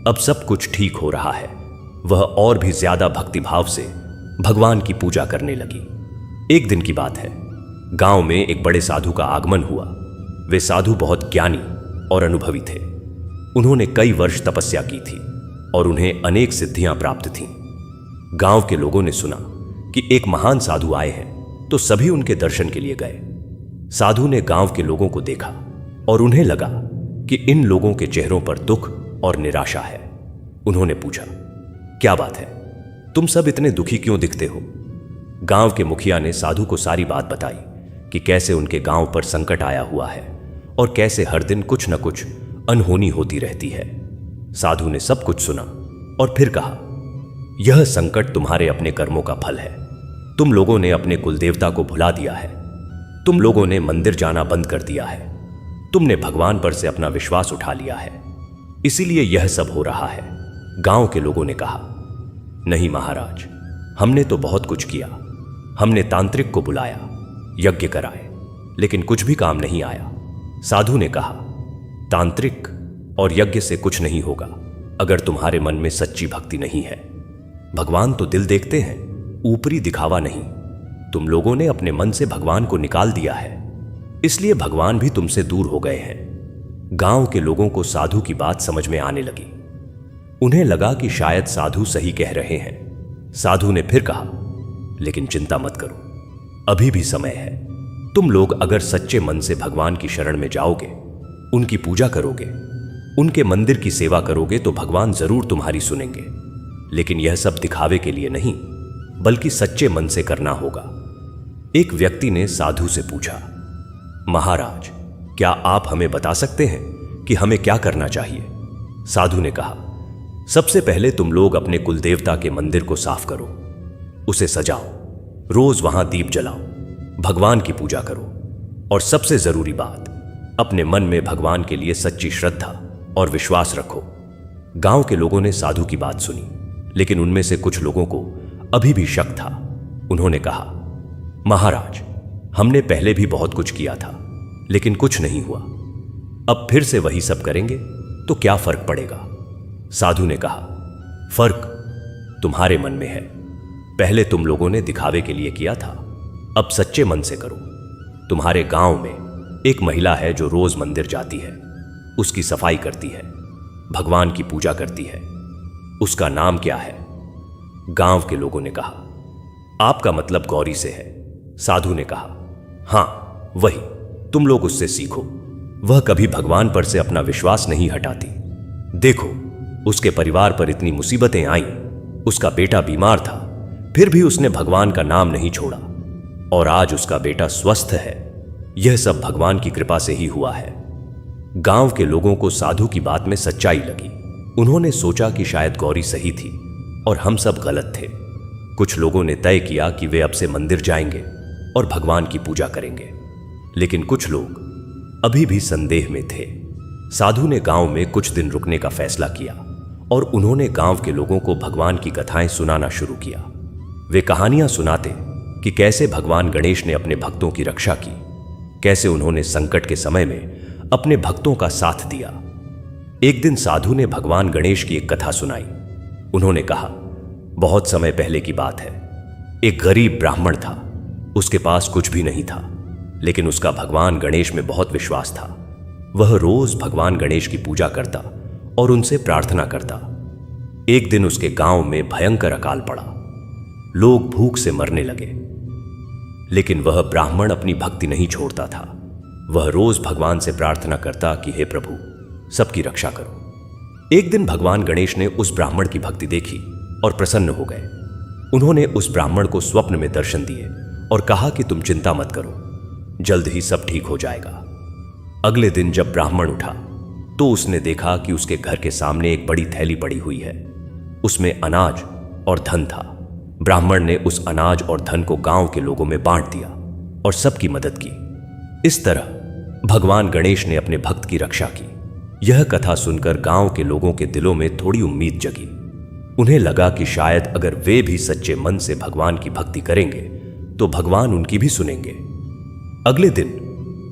अब सब कुछ ठीक हो रहा है। वह और भी ज्यादा भक्तिभाव से भगवान की पूजा करने लगी। एक दिन की बात है, गांव में एक बड़े साधु का आगमन हुआ। वे साधु बहुत ज्ञानी और अनुभवी थे। उन्होंने कई वर्ष तपस्या की थी और उन्हें अनेक सिद्धियां प्राप्त थीं। गांव के लोगों ने सुना कि एक महान साधु आए हैं, तो सभी उनके दर्शन के लिए गए। साधु ने गांव के लोगों को देखा और उन्हें लगा कि इन लोगों के चेहरों पर दुख और निराशा है। उन्होंने पूछा, क्या बात है, तुम सब इतने दुखी क्यों दिखते हो? गांव के मुखिया ने साधु को सारी बात बताई कि कैसे उनके गांव पर संकट आया हुआ है और कैसे हर दिन कुछ न कुछ अनहोनी होती रहती है। साधु ने सब कुछ सुना और फिर कहा, यह संकट तुम्हारे अपने कर्मों का फल है। तुम लोगों ने अपने कुलदेवता को भुला दिया है। तुम लोगों ने मंदिर जाना बंद कर दिया है। तुमने भगवान पर से अपना विश्वास उठा लिया है, इसीलिए यह सब हो रहा है। गांव के लोगों ने कहा, नहीं महाराज, हमने तो बहुत कुछ किया। हमने तांत्रिक को बुलाया, यज्ञ कराए, लेकिन कुछ भी काम नहीं आया। साधु ने कहा, तांत्रिक और यज्ञ से कुछ नहीं होगा अगर तुम्हारे मन में सच्ची भक्ति नहीं है। भगवान तो दिल देखते हैं, ऊपरी दिखावा नहीं। तुम लोगों ने अपने मन से भगवान को निकाल दिया है, इसलिए भगवान भी तुमसे दूर हो गए हैं। गांव के लोगों को साधु की बात समझ में आने लगी। उन्हें लगा कि शायद साधु सही कह रहे हैं। साधु ने फिर कहा, लेकिन चिंता मत करो, अभी भी समय है। तुम लोग अगर सच्चे मन से भगवान की शरण में जाओगे, उनकी पूजा करोगे, उनके मंदिर की सेवा करोगे, तो भगवान जरूर तुम्हारी सुनेंगे। लेकिन यह सब दिखावे के लिए नहीं, बल्कि सच्चे मन से करना होगा। एक व्यक्ति ने साधु से पूछा, महाराज, क्या आप हमें बता सकते हैं कि हमें क्या करना चाहिए? साधु ने कहा, सबसे पहले तुम लोग अपने कुलदेवता के मंदिर को साफ करो, उसे सजाओ, रोज वहां दीप जलाओ, भगवान की पूजा करो और सबसे जरूरी बात, अपने मन में भगवान के लिए सच्ची श्रद्धा और विश्वास रखो। गांव के लोगों ने साधु की बात सुनी, लेकिन उनमें से कुछ लोगों को अभी भी शक था। उन्होंने कहा, महाराज, हमने पहले भी बहुत कुछ किया था, लेकिन कुछ नहीं हुआ। अब फिर से वही सब करेंगे तो क्या फर्क पड़ेगा? साधु ने कहा, फर्क तुम्हारे मन में है। पहले तुम लोगों ने दिखावे के लिए किया था, अब सच्चे मन से करो। तुम्हारे गांव में एक महिला है जो रोज मंदिर जाती है, उसकी सफाई करती है, भगवान की पूजा करती है। उसका नाम क्या है? गांव के लोगों ने कहा, आपका मतलब गौरी से है। साधु ने कहा, हां वही, तुम लोग उससे सीखो। वह कभी भगवान पर से अपना विश्वास नहीं हटाती। देखो, उसके परिवार पर इतनी मुसीबतें आईं, उसका बेटा बीमार था, फिर भी उसने भगवान का नाम नहीं छोड़ा और आज उसका बेटा स्वस्थ है। यह सब भगवान की कृपा से ही हुआ है। गांव के लोगों को साधु की बात में सच्चाई लगी। उन्होंने सोचा कि शायद गौरी सही थी और हम सब गलत थे। कुछ लोगों ने तय किया कि वे अब से मंदिर जाएंगे और भगवान की पूजा करेंगे, लेकिन कुछ लोग अभी भी संदेह में थे। साधु ने गांव में कुछ दिन रुकने का फैसला किया और उन्होंने गांव के लोगों को भगवान की कथाएं सुनाना शुरू किया। वे कहानियां सुनाते कि कैसे भगवान गणेश ने अपने भक्तों की रक्षा की, कैसे उन्होंने संकट के समय में अपने भक्तों का साथ दिया। एक दिन साधु ने भगवान गणेश की एक कथा सुनाई। उन्होंने कहा, बहुत समय पहले की बात है। एक गरीब ब्राह्मण था, उसके पास कुछ भी नहीं था, लेकिन उसका भगवान गणेश में बहुत विश्वास था। वह रोज भगवान गणेश की पूजा करता और उनसे प्रार्थना करता। एक दिन उसके गांव में भयंकर अकाल पड़ा। लोग भूख से मरने लगे, लेकिन वह ब्राह्मण अपनी भक्ति नहीं छोड़ता था। वह रोज भगवान से प्रार्थना करता कि हे प्रभु, सबकी रक्षा करो। एक दिन भगवान गणेश ने उस ब्राह्मण की भक्ति देखी और प्रसन्न हो गए। उन्होंने उस ब्राह्मण को स्वप्न में दर्शन दिए और कहा कि तुम चिंता मत करो, जल्द ही सब ठीक हो जाएगा। अगले दिन जब ब्राह्मण उठा तो उसने देखा कि उसके घर के सामने एक बड़ी थैली पड़ी हुई है। उसमें अनाज और धन था। ब्राह्मण ने उस अनाज और धन को गांव के लोगों में बांट दिया और सबकी मदद की। इस तरह भगवान गणेश ने अपने भक्त की रक्षा की। यह कथा सुनकर गांव के लोगों के दिलों में थोड़ी उम्मीद जगी। उन्हें लगा कि शायद अगर वे भी सच्चे मन से भगवान की भक्ति करेंगे तो भगवान उनकी भी सुनेंगे। अगले दिन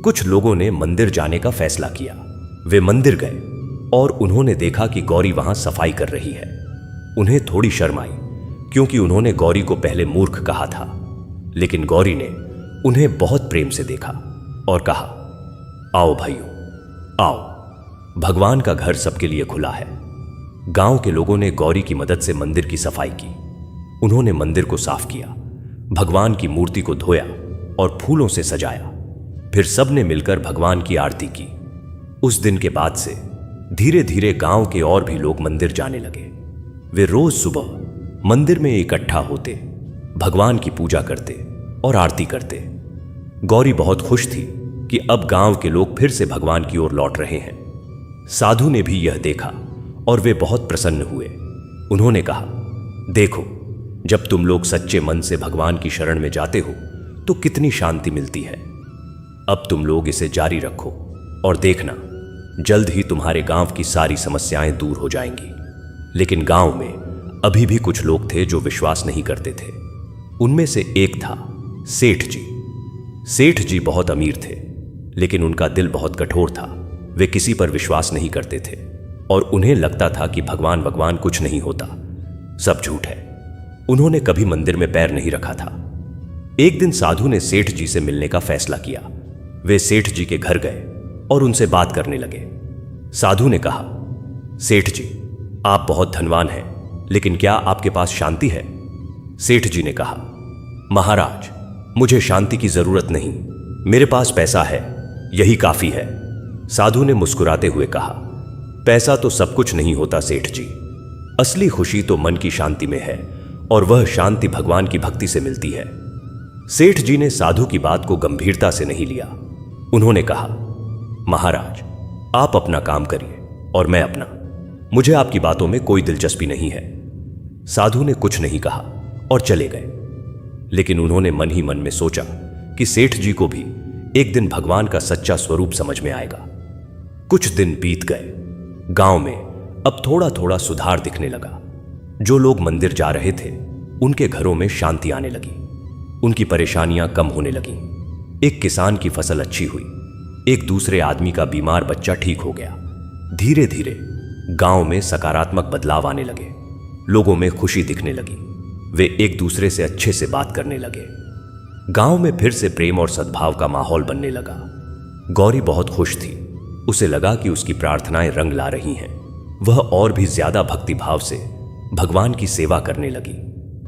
कुछ लोगों ने मंदिर जाने का फैसला किया। वे मंदिर गए और उन्होंने देखा कि गौरी वहां सफाई कर रही है। उन्हें थोड़ी शर्म आई, क्योंकि उन्होंने गौरी को पहले मूर्ख कहा था। लेकिन गौरी ने उन्हें बहुत प्रेम से देखा और कहा, आओ भाइयों, आओ, भगवान का घर सबके लिए खुला है। गांव के लोगों ने गौरी की मदद से मंदिर की सफाई की। उन्होंने मंदिर को साफ किया, भगवान की मूर्ति को धोया और फूलों से सजाया। फिर सबने मिलकर भगवान की आरती की। उस दिन के बाद से धीरे धीरे गांव के और भी लोग मंदिर जाने लगे। वे रोज सुबह मंदिर में इकट्ठा होते, भगवान की पूजा करते और आरती करते। गौरी बहुत खुश थी कि अब गांव के लोग फिर से भगवान की ओर लौट रहे हैं। साधु ने भी यह देखा और वे बहुत प्रसन्न हुए। उन्होंने कहा, देखो, जब तुम लोग सच्चे मन से भगवान की शरण में जाते हो तो कितनी शांति मिलती है। अब तुम लोग इसे जारी रखो और देखना, जल्द ही तुम्हारे गांव की सारी समस्याएं दूर हो जाएंगी। लेकिन गांव में अभी भी कुछ लोग थे जो विश्वास नहीं करते थे। उनमें से एक था सेठ जी। सेठ जी बहुत अमीर थे, लेकिन उनका दिल बहुत कठोर था। वे किसी पर विश्वास नहीं करते थे और उन्हें लगता था कि भगवान कुछ नहीं होता, सब झूठ है। उन्होंने कभी मंदिर में पैर नहीं रखा था। एक दिन साधु ने सेठ जी से मिलने का फैसला किया। वे सेठ जी के घर गए और उनसे बात करने लगे। साधु ने कहा, सेठ जी, आप बहुत धनवान हैं, लेकिन क्या आपके पास शांति है? सेठ जी ने कहा, महाराज, मुझे शांति की जरूरत नहीं, मेरे पास पैसा है, यही काफी है। साधु ने मुस्कुराते हुए कहा, पैसा तो सब कुछ नहीं होता सेठ जी, असली खुशी तो मन की शांति में है और वह शांति भगवान की भक्ति से मिलती है। सेठ जी ने साधु की बात को गंभीरता से नहीं लिया। उन्होंने कहा, महाराज, आप अपना काम करिए और मैं अपना, मुझे आपकी बातों में कोई दिलचस्पी नहीं है। साधु ने कुछ नहीं कहा और चले गए। लेकिन उन्होंने मन ही मन में सोचा कि सेठ जी को भी एक दिन भगवान का सच्चा स्वरूप समझ में आएगा। कुछ दिन बीत गए। गांव में अब थोड़ा थोड़ा सुधार दिखने लगा। जो लोग मंदिर जा रहे थे उनके घरों में शांति आने लगी, उनकी परेशानियां कम होने लगीं। एक किसान की फसल अच्छी हुई, एक दूसरे आदमी का बीमार बच्चा ठीक हो गया। धीरे धीरे गांव में सकारात्मक बदलाव आने लगे, लोगों में खुशी दिखने लगी। वे एक दूसरे से अच्छे से बात करने लगे। गांव में फिर से प्रेम और सद्भाव का माहौल बनने लगा। गौरी बहुत खुश थी। उसे लगा कि उसकी प्रार्थनाएं रंग ला रही हैं। वह और भी ज्यादा भक्तिभाव से भगवान की सेवा करने लगी।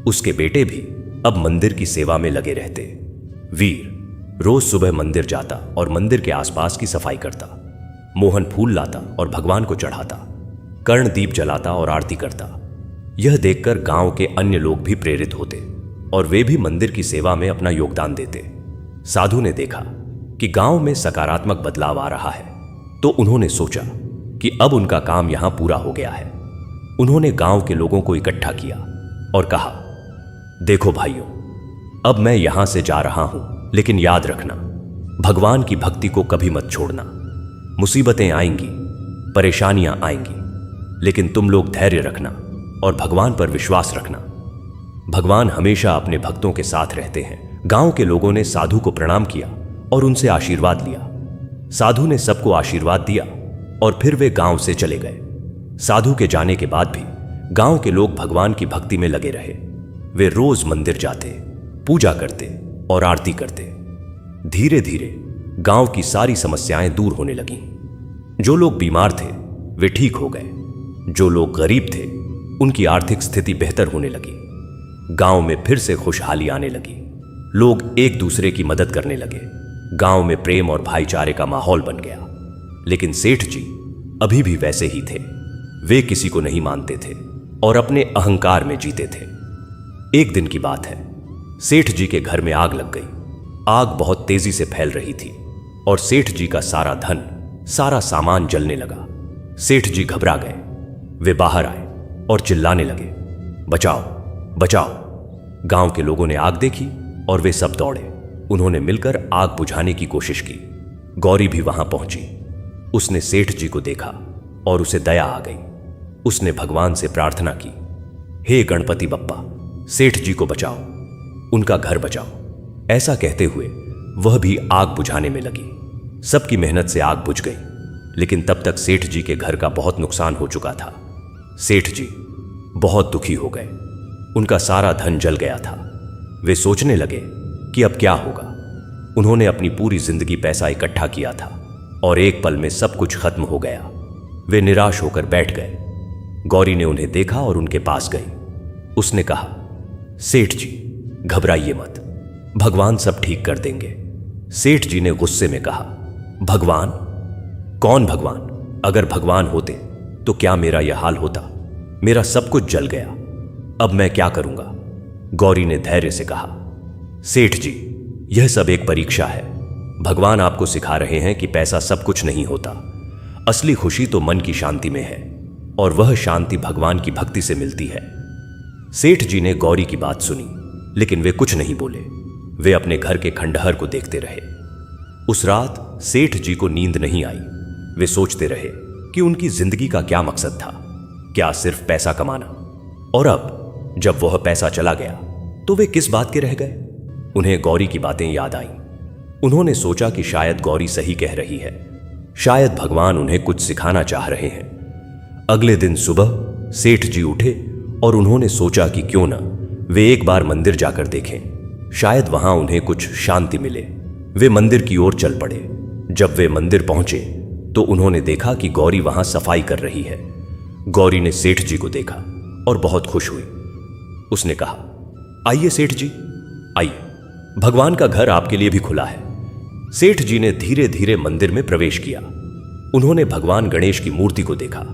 उसके बेटे भी अब मंदिर की सेवा में लगे रहते। वीर रोज सुबह मंदिर जाता और मंदिर के आसपास की सफाई करता। मोहन फूल लाता और भगवान को चढ़ाता। कर्ण दीप जलाता और आरती करता। यह देखकर गांव के अन्य लोग भी प्रेरित होते और वे भी मंदिर की सेवा में अपना योगदान देते। साधु ने देखा कि गांव में सकारात्मक बदलाव आ रहा है, तो उन्होंने सोचा कि अब उनका काम यहां पूरा हो गया है। उन्होंने गांव के लोगों को इकट्ठा किया और कहा, देखो भाइयों, अब मैं यहां से जा रहा हूं, लेकिन याद रखना, भगवान की भक्ति को कभी मत छोड़ना। मुसीबतें आएंगी, परेशानियां आएंगी, लेकिन तुम लोग धैर्य रखना और भगवान पर विश्वास रखना। भगवान हमेशा अपने भक्तों के साथ रहते हैं। गांव के लोगों ने साधु को प्रणाम किया और उनसे आशीर्वाद लिया। साधु ने सबको आशीर्वाद दिया और फिर वे गांव से चले गए। साधु के जाने के बाद भी गांव के लोग भगवान की भक्ति में लगे रहे। वे रोज मंदिर जाते, पूजा करते और आरती करते। धीरे धीरे गांव की सारी समस्याएं दूर होने लगीं। जो लोग बीमार थे वे ठीक हो गए। जो लोग गरीब थे उनकी आर्थिक स्थिति बेहतर होने लगी। गांव में फिर से खुशहाली आने लगी। लोग एक दूसरे की मदद करने लगे। गांव में प्रेम और भाईचारे का माहौल बन गया। लेकिन सेठ जी अभी भी वैसे ही थे। वे किसी को नहीं मानते थे और अपने अहंकार में जीते थे। एक दिन की बात है, सेठ जी के घर में आग लग गई। आग बहुत तेजी से फैल रही थी और सेठ जी का सारा धन, सारा सामान जलने लगा। सेठ जी घबरा गए। वे बाहर आए और चिल्लाने लगे, बचाओ बचाओ। गांव के लोगों ने आग देखी और वे सब दौड़े। उन्होंने मिलकर आग बुझाने की कोशिश की। गौरी भी वहां पहुंची। उसने सेठ जी को देखा और उसे दया आ गई। उसने भगवान से प्रार्थना की, हे गणपति बप्पा, सेठ जी को बचाओ, उनका घर बचाओ। ऐसा कहते हुए वह भी आग बुझाने में लगी। सबकी मेहनत से आग बुझ गई, लेकिन तब तक सेठ जी के घर का बहुत नुकसान हो चुका था। सेठ जी बहुत दुखी हो गए। उनका सारा धन जल गया था। वे सोचने लगे कि अब क्या होगा। उन्होंने अपनी पूरी जिंदगी पैसा इकट्ठा किया था और एक पल में सब कुछ खत्म हो गया। वे निराश होकर बैठ गए। गौरी ने उन्हें देखा और उनके पास गई। उसने कहा, सेठ जी घबराइए मत, भगवान सब ठीक कर देंगे। सेठ जी ने गुस्से में कहा, भगवान? कौन भगवान? अगर भगवान होते तो क्या मेरा यह हाल होता? मेरा सब कुछ जल गया, अब मैं क्या करूंगा? गौरी ने धैर्य से कहा, सेठ जी यह सब एक परीक्षा है। भगवान आपको सिखा रहे हैं कि पैसा सब कुछ नहीं होता। असली खुशी तो मन की शांति में है और वह शांति भगवान की भक्ति से मिलती है। सेठ जी ने गौरी की बात सुनी, लेकिन वे कुछ नहीं बोले। वे अपने घर के खंडहर को देखते रहे। उस रात सेठ जी को नींद नहीं आई। वे सोचते रहे कि उनकी जिंदगी का क्या मकसद था। क्या सिर्फ पैसा कमाना? और अब जब वह पैसा चला गया तो वे किस बात के रह गए? उन्हें गौरी की बातें याद आईं। उन्होंने सोचा कि शायद गौरी सही कह रही है। शायद भगवान उन्हें कुछ सिखाना चाह रहे हैं। अगले दिन सुबह सेठ जी उठे और उन्होंने सोचा कि क्यों न वे एक बार मंदिर जाकर देखें। शायद वहां उन्हें कुछ शांति मिले। वे मंदिर की ओर चल पड़े। जब वे मंदिर पहुंचे तो उन्होंने देखा कि गौरी वहां सफाई कर रही है। गौरी ने सेठ जी को देखा और बहुत खुश हुई। उसने कहा, आइए सेठ जी, आइए, भगवान का घर आपके लिए भी खुला है। सेठ जी ने धीरे धीरे मंदिर में प्रवेश किया। उन्होंने भगवान गणेश की मूर्ति को देखा।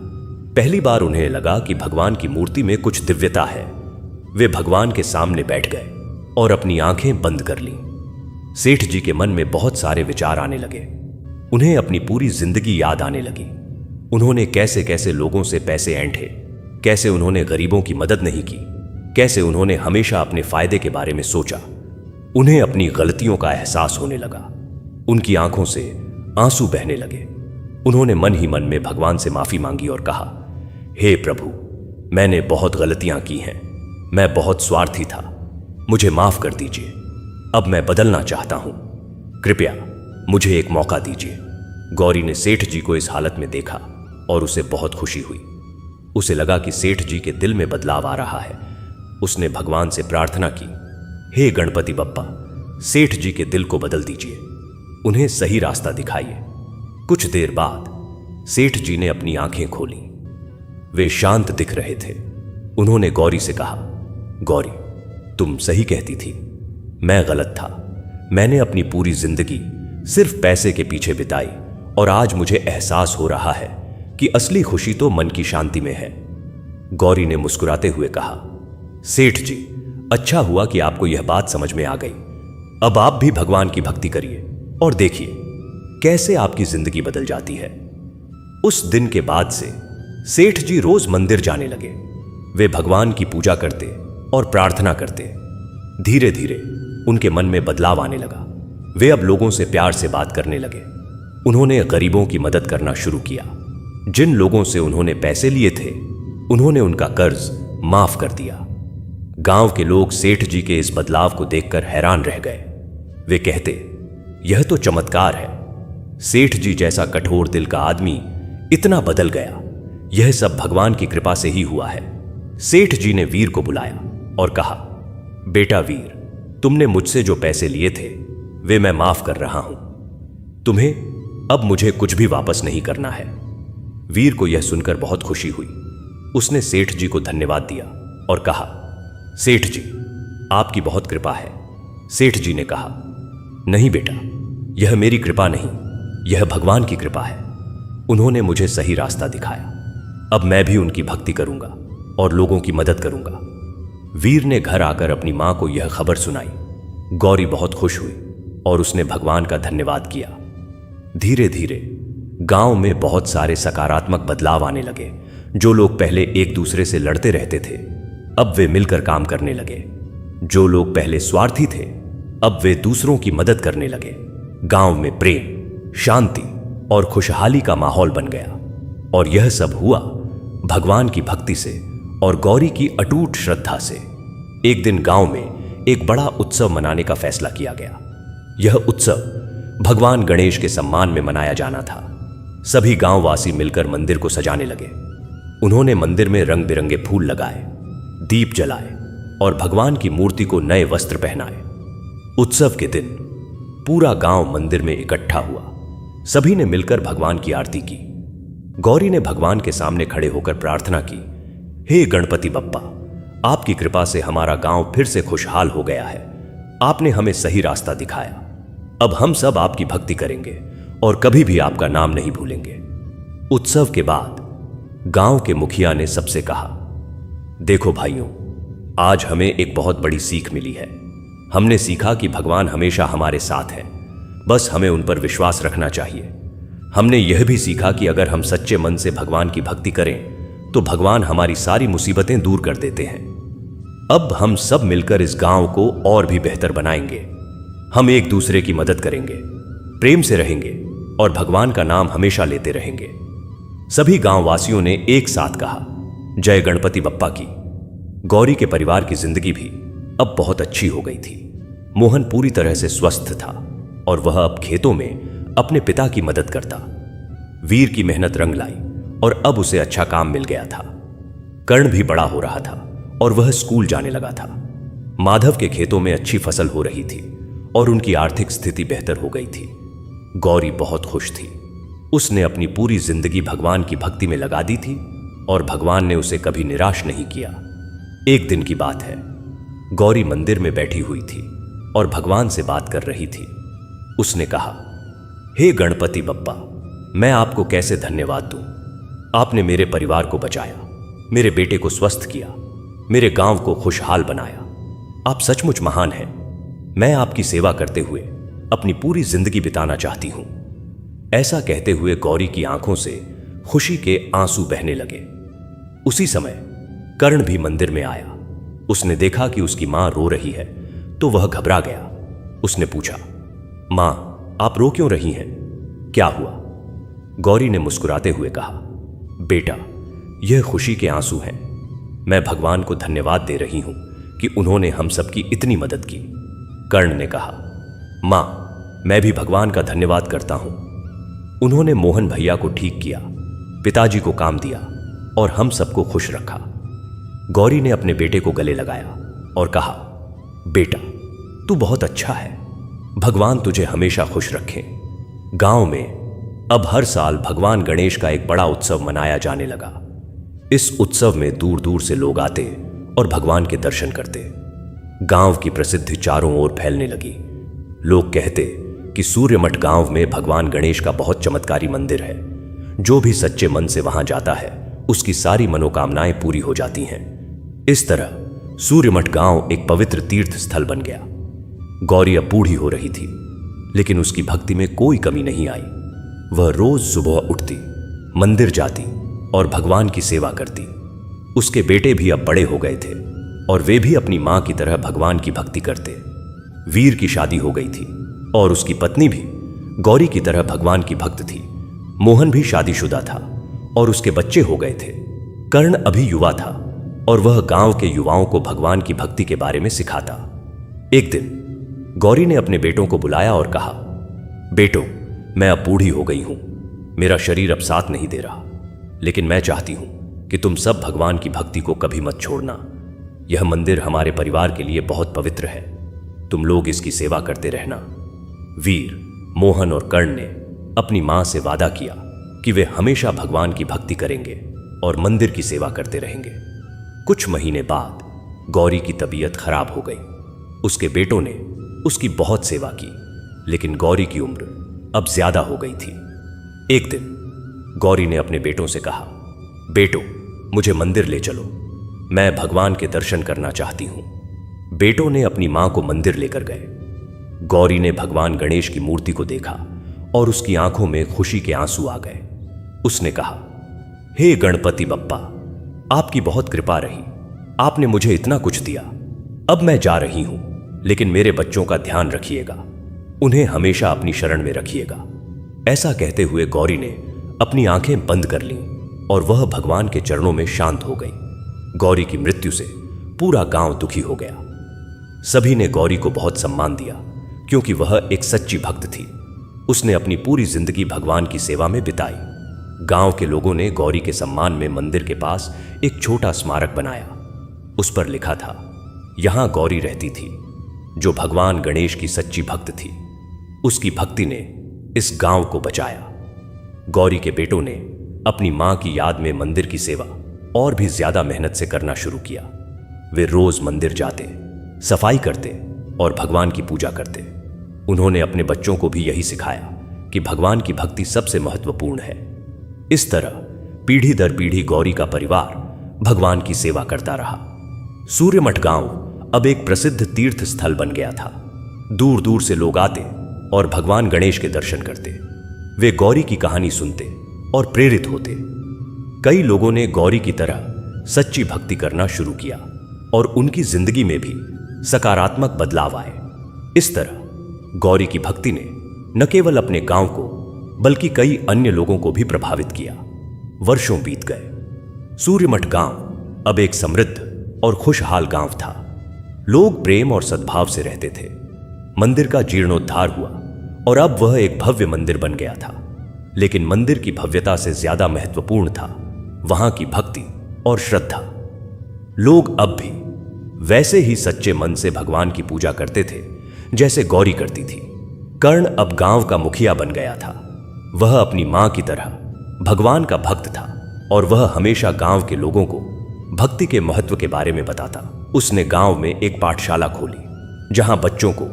पहली बार उन्हें लगा कि भगवान की मूर्ति में कुछ दिव्यता है। वे भगवान के सामने बैठ गए और अपनी आंखें बंद कर लीं। सेठ जी के मन में बहुत सारे विचार आने लगे। उन्हें अपनी पूरी जिंदगी याद आने लगी। उन्होंने कैसे कैसे लोगों से पैसे ऐंठे, कैसे उन्होंने गरीबों की मदद नहीं की, कैसे उन्होंने हमेशा अपने फायदे के बारे में सोचा। उन्हें अपनी गलतियों का एहसास होने लगा। उनकी आंखों से आंसू बहने लगे। उन्होंने मन ही मन में भगवान से माफी मांगी और कहा, हे प्रभु, मैंने बहुत गलतियां की हैं। मैं बहुत स्वार्थी था, मुझे माफ कर दीजिए। अब मैं बदलना चाहता हूं। कृपया मुझे एक मौका दीजिए। गौरी ने सेठ जी को इस हालत में देखा और उसे बहुत खुशी हुई। उसे लगा कि सेठ जी के दिल में बदलाव आ रहा है। उसने भगवान से प्रार्थना की, हे गणपति बप्पा, सेठ जी के दिल को बदल दीजिए, उन्हें सही रास्ता दिखाइए। कुछ देर बाद सेठ जी ने अपनी आंखें खोली। वे शांत दिख रहे थे। उन्होंने गौरी से कहा, गौरी, तुम सही कहती थी, मैं गलत था। मैंने अपनी पूरी जिंदगी सिर्फ पैसे के पीछे बिताई और आज मुझे एहसास हो रहा है कि असली खुशी तो मन की शांति में है। गौरी ने मुस्कुराते हुए कहा, सेठ जी, अच्छा हुआ कि आपको यह बात समझ में आ गई। अब आप भी भगवान की भक्ति करिए और देखिए कैसे आपकी जिंदगी बदल जाती है। उस दिन के बाद से सेठ जी रोज मंदिर जाने लगे। वे भगवान की पूजा करते और प्रार्थना करते। धीरे धीरे उनके मन में बदलाव आने लगा। वे अब लोगों से प्यार से बात करने लगे। उन्होंने गरीबों की मदद करना शुरू किया। जिन लोगों से उन्होंने पैसे लिए थे, उन्होंने उनका कर्ज माफ कर दिया। गांव के लोग सेठ जी के इस बदलाव को देखकर हैरान रह गए। वे कहते, यह तो चमत्कार है। सेठ जी जैसा कठोर दिल का आदमी इतना बदल गया। यह सब भगवान की कृपा से ही हुआ है। सेठ जी ने वीर को बुलाया और कहा, बेटा वीर, तुमने मुझसे जो पैसे लिए थे वे मैं माफ कर रहा हूं। तुम्हें अब मुझे कुछ भी वापस नहीं करना है। वीर को यह सुनकर बहुत खुशी हुई। उसने सेठ जी को धन्यवाद दिया और कहा, सेठ जी, आपकी बहुत कृपा है। सेठ जी ने कहा, नहीं बेटा, यह मेरी कृपा नहीं, यह भगवान की कृपा है। उन्होंने मुझे सही रास्ता दिखाया। अब मैं भी उनकी भक्ति करूंगा और लोगों की मदद करूंगा। वीर ने घर आकर अपनी मां को यह खबर सुनाई। गौरी बहुत खुश हुई और उसने भगवान का धन्यवाद किया। धीरे धीरे गांव में बहुत सारे सकारात्मक बदलाव आने लगे। जो लोग पहले एक दूसरे से लड़ते रहते थे, अब वे मिलकर काम करने लगे। जो लोग पहले स्वार्थी थे, अब वे दूसरों की मदद करने लगे। गांव में प्रेम, शांति और खुशहाली का माहौल बन गया। और यह सब हुआ भगवान की भक्ति से और गौरी की अटूट श्रद्धा से। एक दिन गांव में एक बड़ा उत्सव मनाने का फैसला किया गया। यह उत्सव भगवान गणेश के सम्मान में मनाया जाना था। सभी गांववासी मिलकर मंदिर को सजाने लगे। उन्होंने मंदिर में रंग बिरंगे फूल लगाए, दीप जलाए और भगवान की मूर्ति को नए वस्त्र पहनाए। उत्सव के दिन पूरा गांव मंदिर में इकट्ठा हुआ। सभी ने मिलकर भगवान की आरती की। गौरी ने भगवान के सामने खड़े होकर प्रार्थना की, हे गणपति बप्पा, आपकी कृपा से हमारा गांव फिर से खुशहाल हो गया है। आपने हमें सही रास्ता दिखाया। अब हम सब आपकी भक्ति करेंगे और कभी भी आपका नाम नहीं भूलेंगे। उत्सव के बाद गांव के मुखिया ने सबसे कहा, देखो भाइयों, आज हमें एक बहुत बड़ी सीख मिली है। हमने सीखा कि भगवान हमेशा हमारे साथ है, बस हमें उन पर विश्वास रखना चाहिए। हमने यह भी सीखा कि अगर हम सच्चे मन से भगवान की भक्ति करें तो भगवान हमारी सारी मुसीबतें दूर कर देते हैं। अब हम सब मिलकर इस गांव को और भी बेहतर बनाएंगे। हम एक दूसरे की मदद करेंगे, प्रेम से रहेंगे और भगवान का नाम हमेशा लेते रहेंगे। सभी गांववासियों ने एक साथ कहा, जय गणपति बप्पा की। गौरी के परिवार की जिंदगी भी अब बहुत अच्छी हो गई थी। मोहन पूरी तरह से स्वस्थ था और वह अब खेतों में अपने पिता की मदद करता। वीर की मेहनत रंग लाई और अब उसे अच्छा काम मिल गया था। कर्ण भी बड़ा हो रहा था और वह स्कूल जाने लगा था। माधव के खेतों में अच्छी फसल हो रही थी और उनकी आर्थिक स्थिति बेहतर हो गई थी। गौरी बहुत खुश थी। उसने अपनी पूरी जिंदगी भगवान की भक्ति में लगा दी थी और भगवान ने उसे कभी निराश नहीं किया। एक दिन की बात है, गौरी मंदिर में बैठी हुई थी और भगवान से बात कर रही थी। उसने कहा, हे गणपति बप्पा, मैं आपको कैसे धन्यवाद दूं? आपने मेरे परिवार को बचाया, मेरे बेटे को स्वस्थ किया, मेरे गांव को खुशहाल बनाया। आप सचमुच महान हैं। मैं आपकी सेवा करते हुए अपनी पूरी जिंदगी बिताना चाहती हूं। ऐसा कहते हुए गौरी की आंखों से खुशी के आंसू बहने लगे। उसी समय कर्ण भी मंदिर में आया। उसने देखा कि उसकी मां रो रही है तो वह घबरा गया। उसने पूछा, मां, आप रो क्यों रही हैं? क्या हुआ? गौरी ने मुस्कुराते हुए कहा, बेटा, यह खुशी के आंसू हैं। मैं भगवान को धन्यवाद दे रही हूं कि उन्होंने हम सबकी इतनी मदद की। कर्ण ने कहा, मां, मैं भी भगवान का धन्यवाद करता हूं। उन्होंने मोहन भैया को ठीक किया, पिताजी को काम दिया और हम सबको खुश रखा। गौरी ने अपने बेटे को गले लगाया और कहा, बेटा, तू बहुत अच्छा है। भगवान तुझे हमेशा खुश रखे। गांव में अब हर साल भगवान गणेश का एक बड़ा उत्सव मनाया जाने लगा। इस उत्सव में दूर दूर से लोग आते और भगवान के दर्शन करते। गांव की प्रसिद्धि चारों ओर फैलने लगी। लोग कहते कि सूर्यमठ गांव में भगवान गणेश का बहुत चमत्कारी मंदिर है। जो भी सच्चे मन से वहां जाता है उसकी सारी मनोकामनाएं पूरी हो जाती हैं। इस तरह सूर्यमठ गांव एक पवित्र तीर्थ स्थल बन गया। गौरी अब बूढ़ी हो रही थी, लेकिन उसकी भक्ति में कोई कमी नहीं आई। वह रोज सुबह उठती, मंदिर जाती और भगवान की सेवा करती। उसके बेटे भी अब बड़े हो गए थे और वे भी अपनी मां की तरह भगवान की भक्ति करते। वीर की शादी हो गई थी और उसकी पत्नी भी गौरी की तरह भगवान की भक्त थी। मोहन भी शादीशुदा था और उसके बच्चे हो गए थे। कर्ण अभी युवा था और वह गांव के युवाओं को भगवान की भक्ति के बारे में सिखाता। एक दिन गौरी ने अपने बेटों को बुलाया और कहा, बेटों, मैं अब बूढ़ी हो गई हूं। मेरा शरीर अब साथ नहीं दे रहा, लेकिन मैं चाहती हूं कि तुम सब भगवान की भक्ति को कभी मत छोड़ना। यह मंदिर हमारे परिवार के लिए बहुत पवित्र है। तुम लोग इसकी सेवा करते रहना। वीर, मोहन और कर्ण ने अपनी मां से वादा किया कि वे हमेशा भगवान की भक्ति करेंगे और मंदिर की सेवा करते रहेंगे। कुछ महीने बाद गौरी की तबीयत खराब हो गई। उसके बेटों ने उसकी बहुत सेवा की, लेकिन गौरी की उम्र अब ज्यादा हो गई थी। एक दिन गौरी ने अपने बेटों से कहा, बेटो, मुझे मंदिर ले चलो, मैं भगवान के दर्शन करना चाहती हूं। बेटों ने अपनी मां को मंदिर लेकर गए। गौरी ने भगवान गणेश की मूर्ति को देखा और उसकी आंखों में खुशी के आंसू आ गए। उसने कहा, हे गणपति बप्पा, आपकी बहुत कृपा रही, आपने मुझे इतना कुछ दिया। अब मैं जा रही हूं, लेकिन मेरे बच्चों का ध्यान रखिएगा, उन्हें हमेशा अपनी शरण में रखिएगा। ऐसा कहते हुए गौरी ने अपनी आंखें बंद कर लीं और वह भगवान के चरणों में शांत हो गई। गौरी की मृत्यु से पूरा गांव दुखी हो गया। सभी ने गौरी को बहुत सम्मान दिया, क्योंकि वह एक सच्ची भक्त थी। उसने अपनी पूरी जिंदगी भगवान की सेवा में बिताई। गांव के लोगों ने गौरी के सम्मान में मंदिर के पास एक छोटा स्मारक बनाया। उस पर लिखा था, यहां गौरी रहती थी, जो भगवान गणेश की सच्ची भक्त थी। उसकी भक्ति ने इस गांव को बचाया। गौरी के बेटों ने अपनी मां की याद में मंदिर की सेवा और भी ज्यादा मेहनत से करना शुरू किया। वे रोज मंदिर जाते, सफाई करते और भगवान की पूजा करते। उन्होंने अपने बच्चों को भी यही सिखाया कि भगवान की भक्ति सबसे महत्वपूर्ण है। इस तरह पीढ़ी दर पीढ़ी गौरी का परिवार भगवान की सेवा करता रहा। सूर्यमठ गांव अब एक प्रसिद्ध तीर्थ स्थल बन गया था। दूर दूर से लोग आते और भगवान गणेश के दर्शन करते। वे गौरी की कहानी सुनते और प्रेरित होते। कई लोगों ने गौरी की तरह सच्ची भक्ति करना शुरू किया और उनकी जिंदगी में भी सकारात्मक बदलाव आए। इस तरह गौरी की भक्ति ने न केवल अपने गांव को बल्कि कई अन्य लोगों को भी प्रभावित किया। वर्षों बीत गए। सूर्यमठ गांव अब एक समृद्ध और खुशहाल गांव था। लोग प्रेम और सद्भाव से रहते थे। मंदिर का जीर्णोद्धार हुआ और अब वह एक भव्य मंदिर बन गया था। लेकिन मंदिर की भव्यता से ज्यादा महत्वपूर्ण था वहां की भक्ति और श्रद्धा। लोग अब भी वैसे ही सच्चे मन से भगवान की पूजा करते थे जैसे गौरी करती थी। कर्ण अब गांव का मुखिया बन गया था। वह अपनी मां की तरह भगवान का भक्त था और वह हमेशा गांव के लोगों को भक्ति के महत्व के बारे में बताता। उसने गांव में एक पाठशाला खोली जहां बच्चों को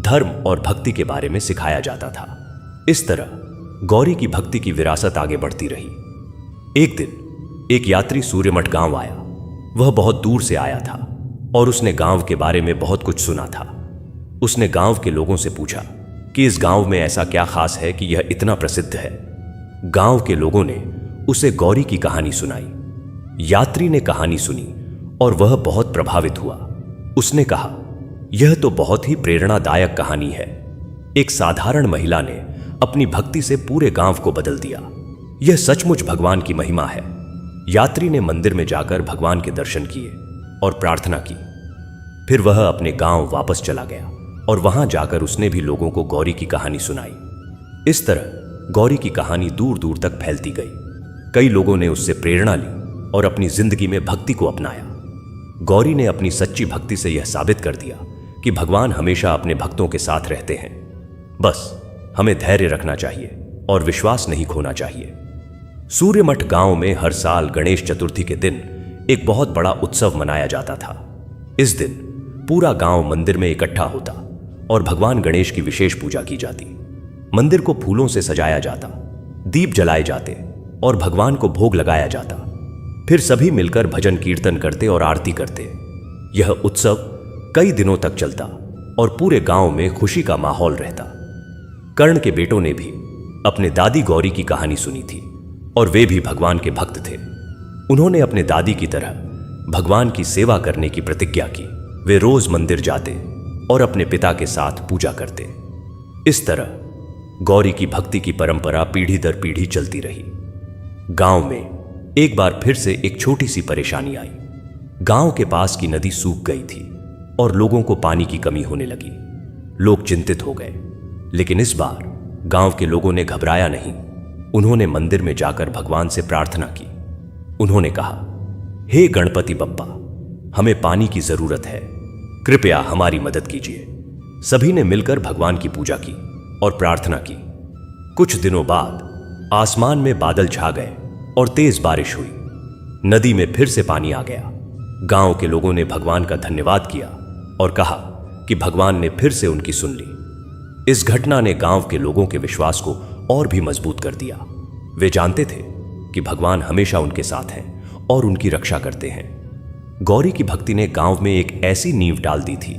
धर्म और भक्ति के बारे में सिखाया जाता था। इस तरह गौरी की भक्ति की विरासत आगे बढ़ती रही। एक दिन एक यात्री सूर्यमठ गांव आया। वह बहुत दूर से आया था और उसने गांव के बारे में बहुत कुछ सुना था। उसने गांव के लोगों से पूछा कि इस गांव में ऐसा क्या खास है कि यह इतना प्रसिद्ध है। गांव के लोगों ने उसे गौरी की कहानी सुनाई। यात्री ने कहानी सुनी और वह बहुत प्रभावित हुआ। उसने कहा, यह तो बहुत ही प्रेरणादायक कहानी है। एक साधारण महिला ने अपनी भक्ति से पूरे गांव को बदल दिया। यह सचमुच भगवान की महिमा है। यात्री ने मंदिर में जाकर भगवान के दर्शन किए और प्रार्थना की। फिर वह अपने गांव वापस चला गया और वहां जाकर उसने भी लोगों को गौरी की कहानी सुनाई। इस तरह गौरी की कहानी दूर दूर तक फैलती गई। कई लोगों ने उससे प्रेरणा ली और अपनी जिंदगी में भक्ति को अपनाया। गौरी ने अपनी सच्ची भक्ति से यह साबित कर दिया कि भगवान हमेशा अपने भक्तों के साथ रहते हैं। बस हमें धैर्य रखना चाहिए और विश्वास नहीं खोना चाहिए। सूर्यमठ गांव में हर साल गणेश चतुर्थी के दिन एक बहुत बड़ा उत्सव मनाया जाता था। इस दिन पूरा गांव मंदिर में इकट्ठा होता और भगवान गणेश की विशेष पूजा की जाती। मंदिर को फूलों से सजाया जाता, दीप जलाए जाते और भगवान को भोग लगाया जाता। फिर सभी मिलकर भजन कीर्तन करते और आरती करते। यह उत्सव कई दिनों तक चलता और पूरे गांव में खुशी का माहौल रहता। कर्ण के बेटों ने भी अपने दादी गौरी की कहानी सुनी थी और वे भी भगवान के भक्त थे। उन्होंने अपने दादी की तरह भगवान की सेवा करने की प्रतिज्ञा की। वे रोज मंदिर जाते और अपने पिता के साथ पूजा करते। इस तरह गौरी की भक्ति की परंपरा पीढ़ी दर पीढ़ी चलती रही। गांव में एक बार फिर से एक छोटी सी परेशानी आई। गांव के पास की नदी सूख गई थी और लोगों को पानी की कमी होने लगी। लोग चिंतित हो गए, लेकिन इस बार गांव के लोगों ने घबराया नहीं। उन्होंने मंदिर में जाकर भगवान से प्रार्थना की। उन्होंने कहा, हे गणपति बप्पा, हमें पानी की जरूरत है, कृपया हमारी मदद कीजिए। सभी ने मिलकर भगवान की पूजा की और प्रार्थना की। कुछ दिनों बाद आसमान में बादल छा गए और तेज बारिश हुई। नदी में फिर से पानी आ गया। गांव के लोगों ने भगवान का धन्यवाद किया और कहा कि भगवान ने फिर से उनकी सुन ली। इस घटना ने गांव के लोगों के विश्वास को और भी मजबूत कर दिया। वे जानते थे कि भगवान हमेशा उनके साथ हैं और उनकी रक्षा करते हैं। गौरी की भक्ति ने गांव में एक ऐसी नींव डाल दी थी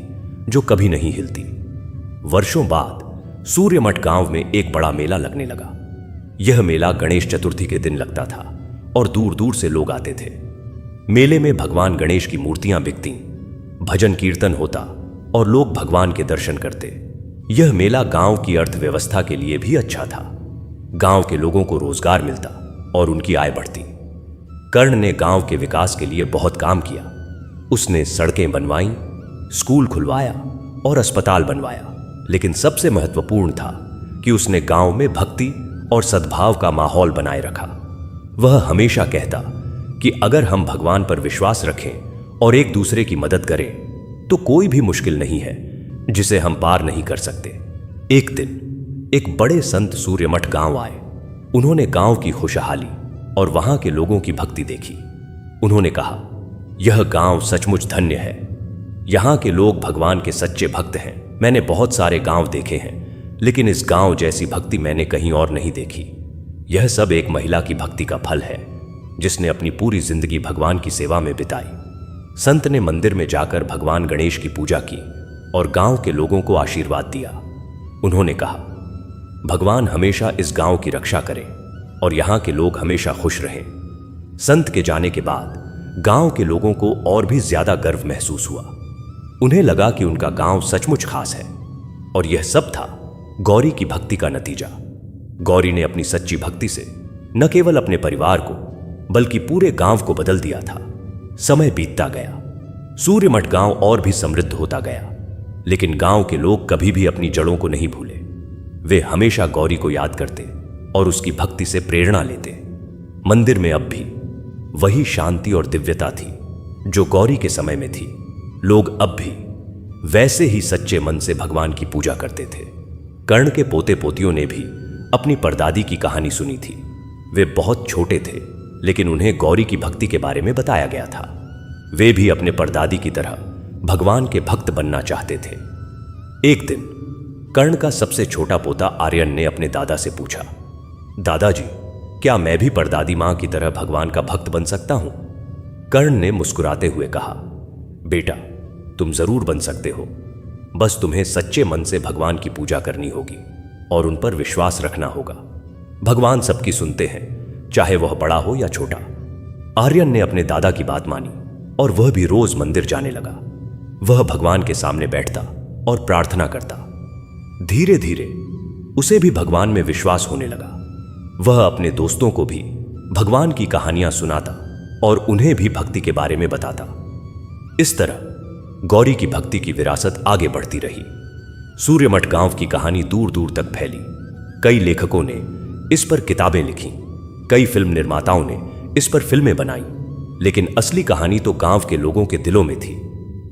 जो कभी नहीं हिलती। वर्षों बाद सूर्यमठ गांव में एक बड़ा मेला लगने लगा। यह मेला गणेश चतुर्थी के दिन लगता था और दूर दूर से लोग आते थे। मेले में भगवान गणेश की मूर्तियां बिकती, भजन कीर्तन होता और लोग भगवान के दर्शन करते। यह मेला गांव की अर्थव्यवस्था के लिए भी अच्छा था। गांव के लोगों को रोजगार मिलता और उनकी आय बढ़ती। कर्ण ने गांव के विकास के लिए बहुत काम किया। उसने सड़कें बनवाई, स्कूल खुलवाया और अस्पताल बनवाया, लेकिन सबसे महत्वपूर्ण था कि उसने गांव में भक्ति और सद्भाव का माहौल बनाए रखा। वह हमेशा कहता कि अगर हम भगवान पर विश्वास रखें और एक दूसरे की मदद करें तो कोई भी मुश्किल नहीं है जिसे हम पार नहीं कर सकते। एक दिन एक बड़े संत सूर्यमठ गांव आए। उन्होंने गांव की खुशहाली और वहां के लोगों की भक्ति देखी। उन्होंने कहा, यह गांव सचमुच धन्य है। यहां के लोग भगवान के सच्चे भक्त हैं। मैंने बहुत सारे गांव देखे हैं, लेकिन इस गांव जैसी भक्ति मैंने कहीं और नहीं देखी। यह सब एक महिला की भक्ति का फल है जिसने अपनी पूरी जिंदगी भगवान की सेवा में बिताई। संत ने मंदिर में जाकर भगवान गणेश की पूजा की और गांव के लोगों को आशीर्वाद दिया। उन्होंने कहा, भगवान हमेशा इस गांव की रक्षा करें और यहां के लोग हमेशा खुश रहें। संत के जाने के बाद गांव के लोगों को और भी ज्यादा गर्व महसूस हुआ। उन्हें लगा कि उनका गांव सचमुच खास है और यह सब था गौरी की भक्ति का नतीजा। गौरी ने अपनी सच्ची भक्ति से न केवल अपने परिवार को बल्कि पूरे गांव को बदल दिया था। समय बीतता गया, सूर्यमठ गांव और भी समृद्ध होता गया, लेकिन गांव के लोग कभी भी अपनी जड़ों को नहीं भूले। वे हमेशा गौरी को याद करते और उसकी भक्ति से प्रेरणा लेते। मंदिर में अब भी वही शांति और दिव्यता थी जो गौरी के समय में थी। लोग अब भी वैसे ही सच्चे मन से भगवान की पूजा करते थे। कर्ण के पोते पोतियों ने भी अपनी परदादी की कहानी सुनी थी। वे बहुत छोटे थे, लेकिन उन्हें गौरी की भक्ति के बारे में बताया गया था। वे भी अपने परदादी की तरह भगवान के भक्त बनना चाहते थे। एक दिन कर्ण का सबसे छोटा पोता आर्यन ने अपने दादा से पूछा, दादाजी, क्या मैं भी परदादी मां की तरह भगवान का भक्त बन सकता हूं? कर्ण ने मुस्कुराते हुए कहा, बेटा, तुम जरूर बन सकते हो। बस तुम्हें सच्चे मन से भगवान की पूजा करनी होगी और उन पर विश्वास रखना होगा। भगवान सबकी सुनते हैं, चाहे वह बड़ा हो या छोटा। आर्यन ने अपने दादा की बात मानी और वह भी रोज मंदिर जाने लगा। वह भगवान के सामने बैठता और प्रार्थना करता। धीरे धीरे उसे भी भगवान में विश्वास होने लगा। वह अपने दोस्तों को भी भगवान की कहानियां सुनाता और उन्हें भी भक्ति के बारे में बताता। इस तरह गौरी की भक्ति की विरासत आगे बढ़ती रही। सूर्यमठ गांव की कहानी दूर दूर तक फैली। कई लेखकों ने इस पर किताबें लिखी, कई फिल्म निर्माताओं ने इस पर फिल्में बनाई, लेकिन असली कहानी तो गांव के लोगों के दिलों में थी।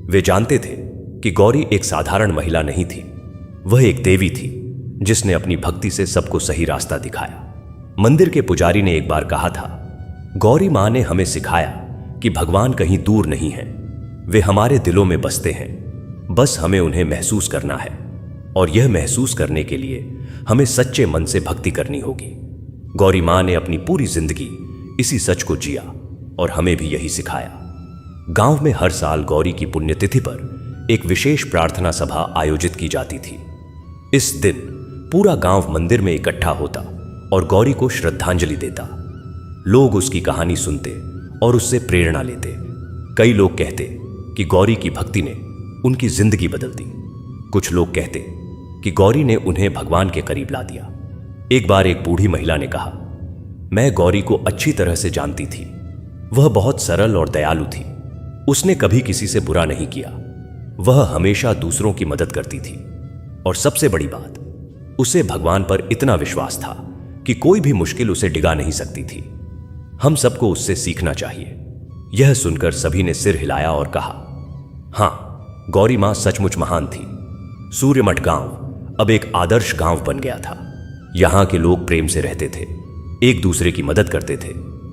वे जानते थे कि गौरी एक साधारण महिला नहीं थी, वह एक देवी थी जिसने अपनी भक्ति से सबको सही रास्ता दिखाया। मंदिर के पुजारी ने एक बार कहा था, गौरी मां ने हमें सिखाया कि भगवान कहीं दूर नहीं है, वे हमारे दिलों में बसते हैं, बस हमें उन्हें महसूस करना है। और यह महसूस करने के लिए हमें सच्चे मन से भक्ति करनी होगी। गौरी मां ने अपनी पूरी जिंदगी इसी सच को जिया और हमें भी यही सिखाया। गांव में हर साल गौरी की पुण्यतिथि पर एक विशेष प्रार्थना सभा आयोजित की जाती थी। इस दिन पूरा गांव मंदिर में इकट्ठा होता और गौरी को श्रद्धांजलि देता। लोग उसकी कहानी सुनते और उससे प्रेरणा लेते। कई लोग कहते कि गौरी की भक्ति ने उनकी जिंदगी बदल दी। कुछ लोग कहते कि गौरी ने उन्हें भगवान के करीब ला दिया। एक बार एक बूढ़ी महिला ने कहा, मैं गौरी को अच्छी तरह से जानती थी। वह बहुत सरल और दयालु थी। उसने कभी किसी से बुरा नहीं किया। वह हमेशा दूसरों की मदद करती थी और सबसे बड़ी बात, उसे भगवान पर इतना विश्वास था कि कोई भी मुश्किल उसे डिगा नहीं सकती थी। हम सबको उससे सीखना चाहिए। यह सुनकर सभी ने सिर हिलाया और कहा, हां, गौरी मां सचमुच महान थी। सूर्यमठ गांव अब एक आदर्श गांव बन गया था। यहां के लोग प्रेम से रहते थे, एक दूसरे की मदद करते थे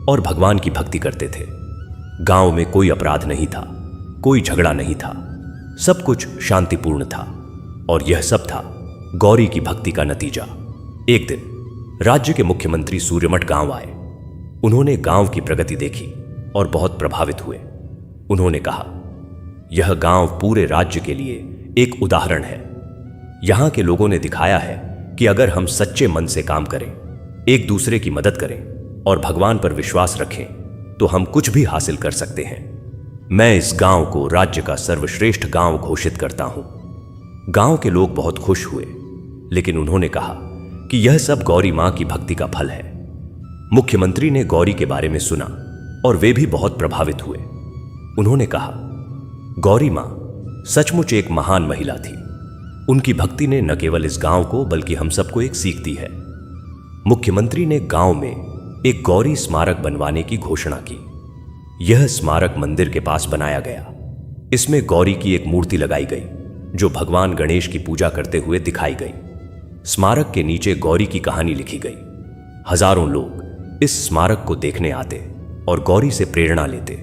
और भगवान की भक्ति करते थे। गांव में कोई अपराध नहीं था, कोई झगड़ा नहीं था, सब कुछ शांतिपूर्ण था। और यह सब था गौरी की भक्ति का नतीजा। एक दिन राज्य के मुख्यमंत्री सूर्यमठ गांव आए। उन्होंने गांव की प्रगति देखी और बहुत प्रभावित हुए। उन्होंने कहा, यह गांव पूरे राज्य के लिए एक उदाहरण है। यहां के लोगों ने दिखाया है कि अगर हम सच्चे मन से काम करें, एक दूसरे की मदद करें और भगवान पर विश्वास रखें तो हम कुछ भी हासिल कर सकते हैं। मैं इस गांव को राज्य का सर्वश्रेष्ठ गांव घोषित करता हूं। गांव के लोग बहुत खुश हुए, लेकिन उन्होंने कहा कि यह सब गौरी मां की भक्ति का फल है। मुख्यमंत्री ने गौरी के बारे में सुना और वे भी बहुत प्रभावित हुए। उन्होंने कहा, गौरी मां सचमुच एक महान महिला थी। उनकी भक्ति ने न केवल इस गांव को बल्कि हम सबको एक सीख दी है। मुख्यमंत्री ने गांव में एक गौरी स्मारक बनवाने की घोषणा की। यह स्मारक मंदिर के पास बनाया गया। इसमें गौरी की एक मूर्ति लगाई गई जो भगवान गणेश की पूजा करते हुए दिखाई गई। स्मारक के नीचे गौरी की कहानी लिखी गई। हजारों लोग इस स्मारक को देखने आते और गौरी से प्रेरणा लेते।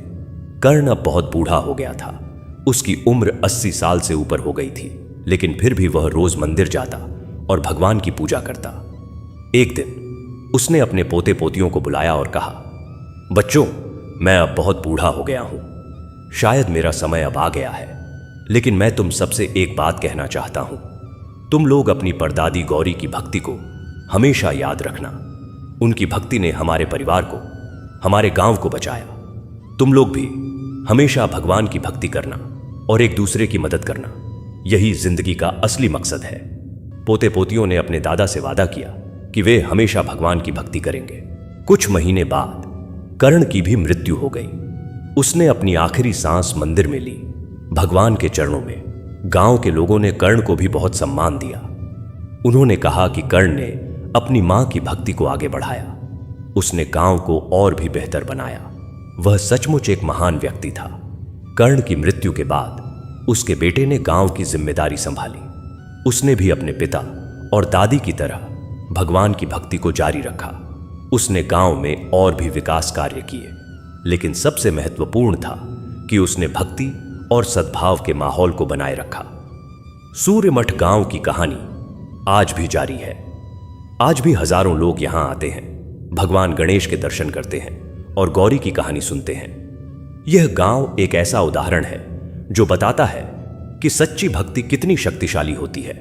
कर्ण अब बहुत बूढ़ा हो गया था। उसकी उम्र 80 साल से ऊपर हो गई थी, लेकिन फिर भी वह रोज मंदिर जाता और भगवान की पूजा करता। एक दिन उसने अपने पोते पोतियों को बुलाया और कहा, बच्चों, मैं अब बहुत बूढ़ा हो गया हूं। शायद मेरा समय अब आ गया है, लेकिन मैं तुम सबसे एक बात कहना चाहता हूं। तुम लोग अपनी परदादी गौरी की भक्ति को हमेशा याद रखना। उनकी भक्ति ने हमारे परिवार को, हमारे गांव को बचाया। तुम लोग भी हमेशा भगवान की भक्ति करना और एक दूसरे की मदद करना। यही जिंदगी का असली मकसद है। पोते पोतियों ने अपने दादा से वादा किया कि वे हमेशा भगवान की भक्ति करेंगे। कुछ महीने बाद कर्ण की भी मृत्यु हो गई। उसने अपनी आखिरी सांस मंदिर में ली, भगवान के चरणों में। गांव के लोगों ने कर्ण को भी बहुत सम्मान दिया। उन्होंने कहा कि कर्ण ने अपनी मां की भक्ति को आगे बढ़ाया। उसने गांव को और भी बेहतर बनाया। वह सचमुच एक महान व्यक्ति था। कर्ण की मृत्यु के बाद उसके बेटे ने गांव की जिम्मेदारी संभाली। उसने भी अपने पिता और दादी की तरह भगवान की भक्ति को जारी रखा। उसने गांव में और भी विकास कार्य किए, लेकिन सबसे महत्वपूर्ण था कि उसने भक्ति और सद्भाव के माहौल को बनाए रखा। सूर्यमठ गांव की कहानी आज भी जारी है। आज भी हजारों लोग यहां आते हैं, भगवान गणेश के दर्शन करते हैं और गौरी की कहानी सुनते हैं। यह गांव एक ऐसा उदाहरण है जो बताता है कि सच्ची भक्ति कितनी शक्तिशाली होती है।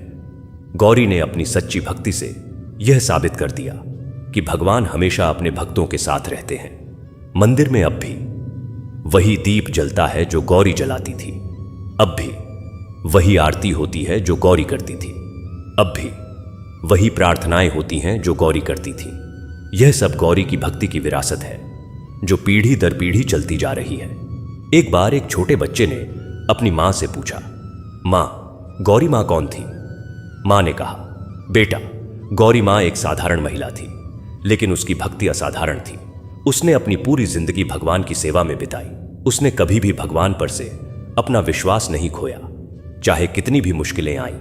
गौरी ने अपनी सच्ची भक्ति से यह साबित कर दिया कि भगवान हमेशा अपने भक्तों के साथ रहते हैं। मंदिर में अब भी वही दीप जलता है जो गौरी जलाती थी। अब भी वही आरती होती है जो गौरी करती थी। अब भी वही प्रार्थनाएं होती हैं जो गौरी करती थी। यह सब गौरी की भक्ति की विरासत है जो पीढ़ी दर पीढ़ी चलती जा रही है। एक बार एक छोटे बच्चे ने अपनी मां से पूछा, मां, गौरी मां कौन थी? मां ने कहा, बेटा, गौरी मां एक साधारण महिला थी, लेकिन उसकी भक्ति असाधारण थी। उसने अपनी पूरी जिंदगी भगवान की सेवा में बिताई। उसने कभी भी भगवान पर से अपना विश्वास नहीं खोया, चाहे कितनी भी मुश्किलें आईं,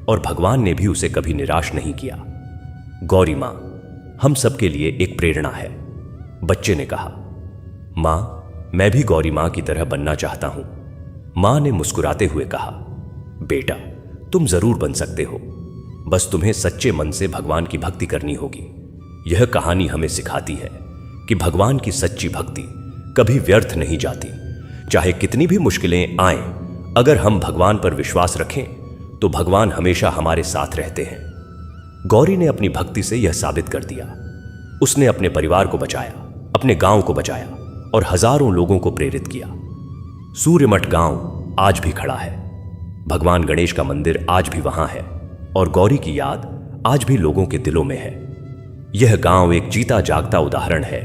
और भगवान ने भी उसे कभी निराश नहीं किया। गौरी मां हम सबके लिए एक प्रेरणा है। बच्चे ने कहा, मां, मैं भी गौरी मां की तरह बनना चाहता हूं। मां ने मुस्कुराते हुए कहा, बेटा, तुम जरूर बन सकते हो, बस तुम्हें सच्चे मन से भगवान की भक्ति करनी होगी। यह कहानी हमें सिखाती है कि भगवान की सच्ची भक्ति कभी व्यर्थ नहीं जाती। चाहे कितनी भी मुश्किलें आएं, अगर हम भगवान पर विश्वास रखें तो भगवान हमेशा हमारे साथ रहते हैं। गौरी ने अपनी भक्ति से यह साबित कर दिया। उसने अपने परिवार को बचाया, अपने गांव को बचाया और हजारों लोगों को प्रेरित किया। सूर्यमठ गांव आज भी खड़ा है। भगवान गणेश का मंदिर आज भी वहां है और गौरी की याद आज भी लोगों के दिलों में है। यह गांव एक जीता जागता उदाहरण है